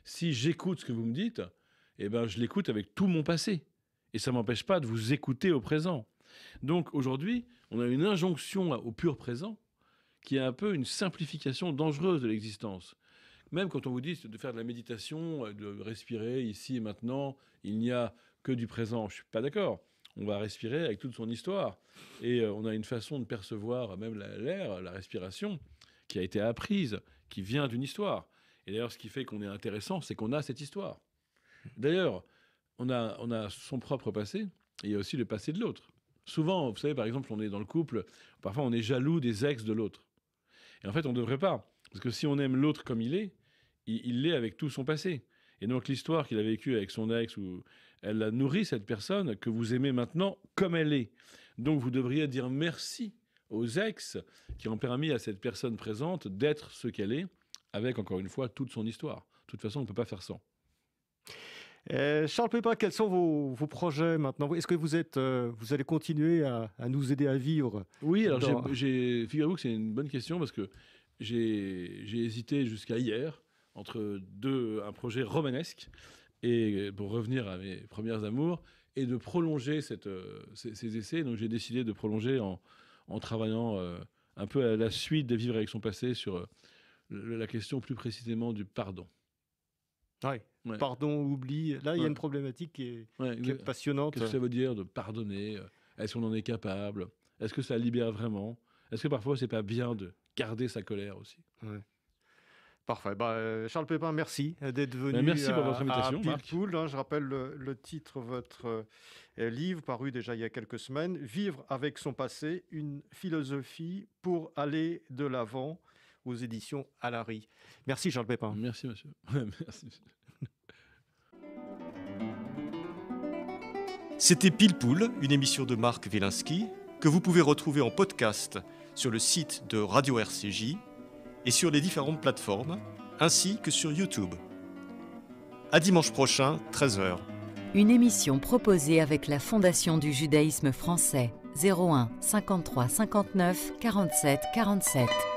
Si j'écoute ce que vous me dites, je l'écoute avec tout mon passé. Et ça ne m'empêche pas de vous écouter au présent. Donc aujourd'hui, on a une injonction au pur présent qui est un peu une simplification dangereuse de l'existence. Même quand on vous dit de faire de la méditation, de respirer ici et maintenant, il n'y a que du présent. Je ne suis pas d'accord. On va respirer avec toute son histoire. Et on a une façon de percevoir même l'air, la respiration, qui a été apprise, qui vient d'une histoire. Et d'ailleurs, ce qui fait qu'on est intéressant, c'est qu'on a cette histoire. D'ailleurs, on a son propre passé, et il y a aussi le passé de l'autre. Souvent, vous savez, par exemple, on est dans le couple, parfois on est jaloux des ex de l'autre. Et en fait, on ne devrait pas. Parce que si on aime l'autre comme il est, il l'est avec tout son passé. Et donc l'histoire qu'il a vécue avec son ex, elle a nourri cette personne que vous aimez maintenant comme elle est. Donc vous devriez dire merci aux ex qui ont permis à cette personne présente d'être ce qu'elle est, avec, encore une fois, toute son histoire. De toute façon, on ne peut pas faire sans. Charles Pépin, quels sont vos projets maintenant? Est-ce que vous allez continuer à nous aider à vivre? Oui, alors figurez-vous que c'est une bonne question parce que j'ai hésité jusqu'à hier entre un projet romanesque et pour revenir à mes premières amours et de prolonger ces essais. Donc j'ai décidé de prolonger en travaillant un peu à la suite de Vivre avec son passé sur la question plus précisément du pardon. Ouais. Pardon, oubli. Là, il y a une problématique qui est passionnante. Qu'est-ce que ça veut dire de pardonner? Est-ce qu'on en est capable? Est-ce que ça libère vraiment? Est-ce que parfois, c'est pas bien de garder sa colère aussi? Parfait. Charles Pépin, merci d'être venu. Merci pour votre invitation, Pile Poule. Je rappelle le titre de votre livre, paru déjà il y a quelques semaines, Vivre avec son passé, une philosophie pour aller de l'avant, aux éditions Alary. Merci Charles Pépin. Merci monsieur. Merci. C'était Pile Poule, une émission de Marc Wielinski que vous pouvez retrouver en podcast sur le site de Radio RCJ et sur les différentes plateformes, ainsi que sur YouTube. À dimanche prochain, 13h. Une émission proposée avec la Fondation du judaïsme français, 01 53 59 47 47.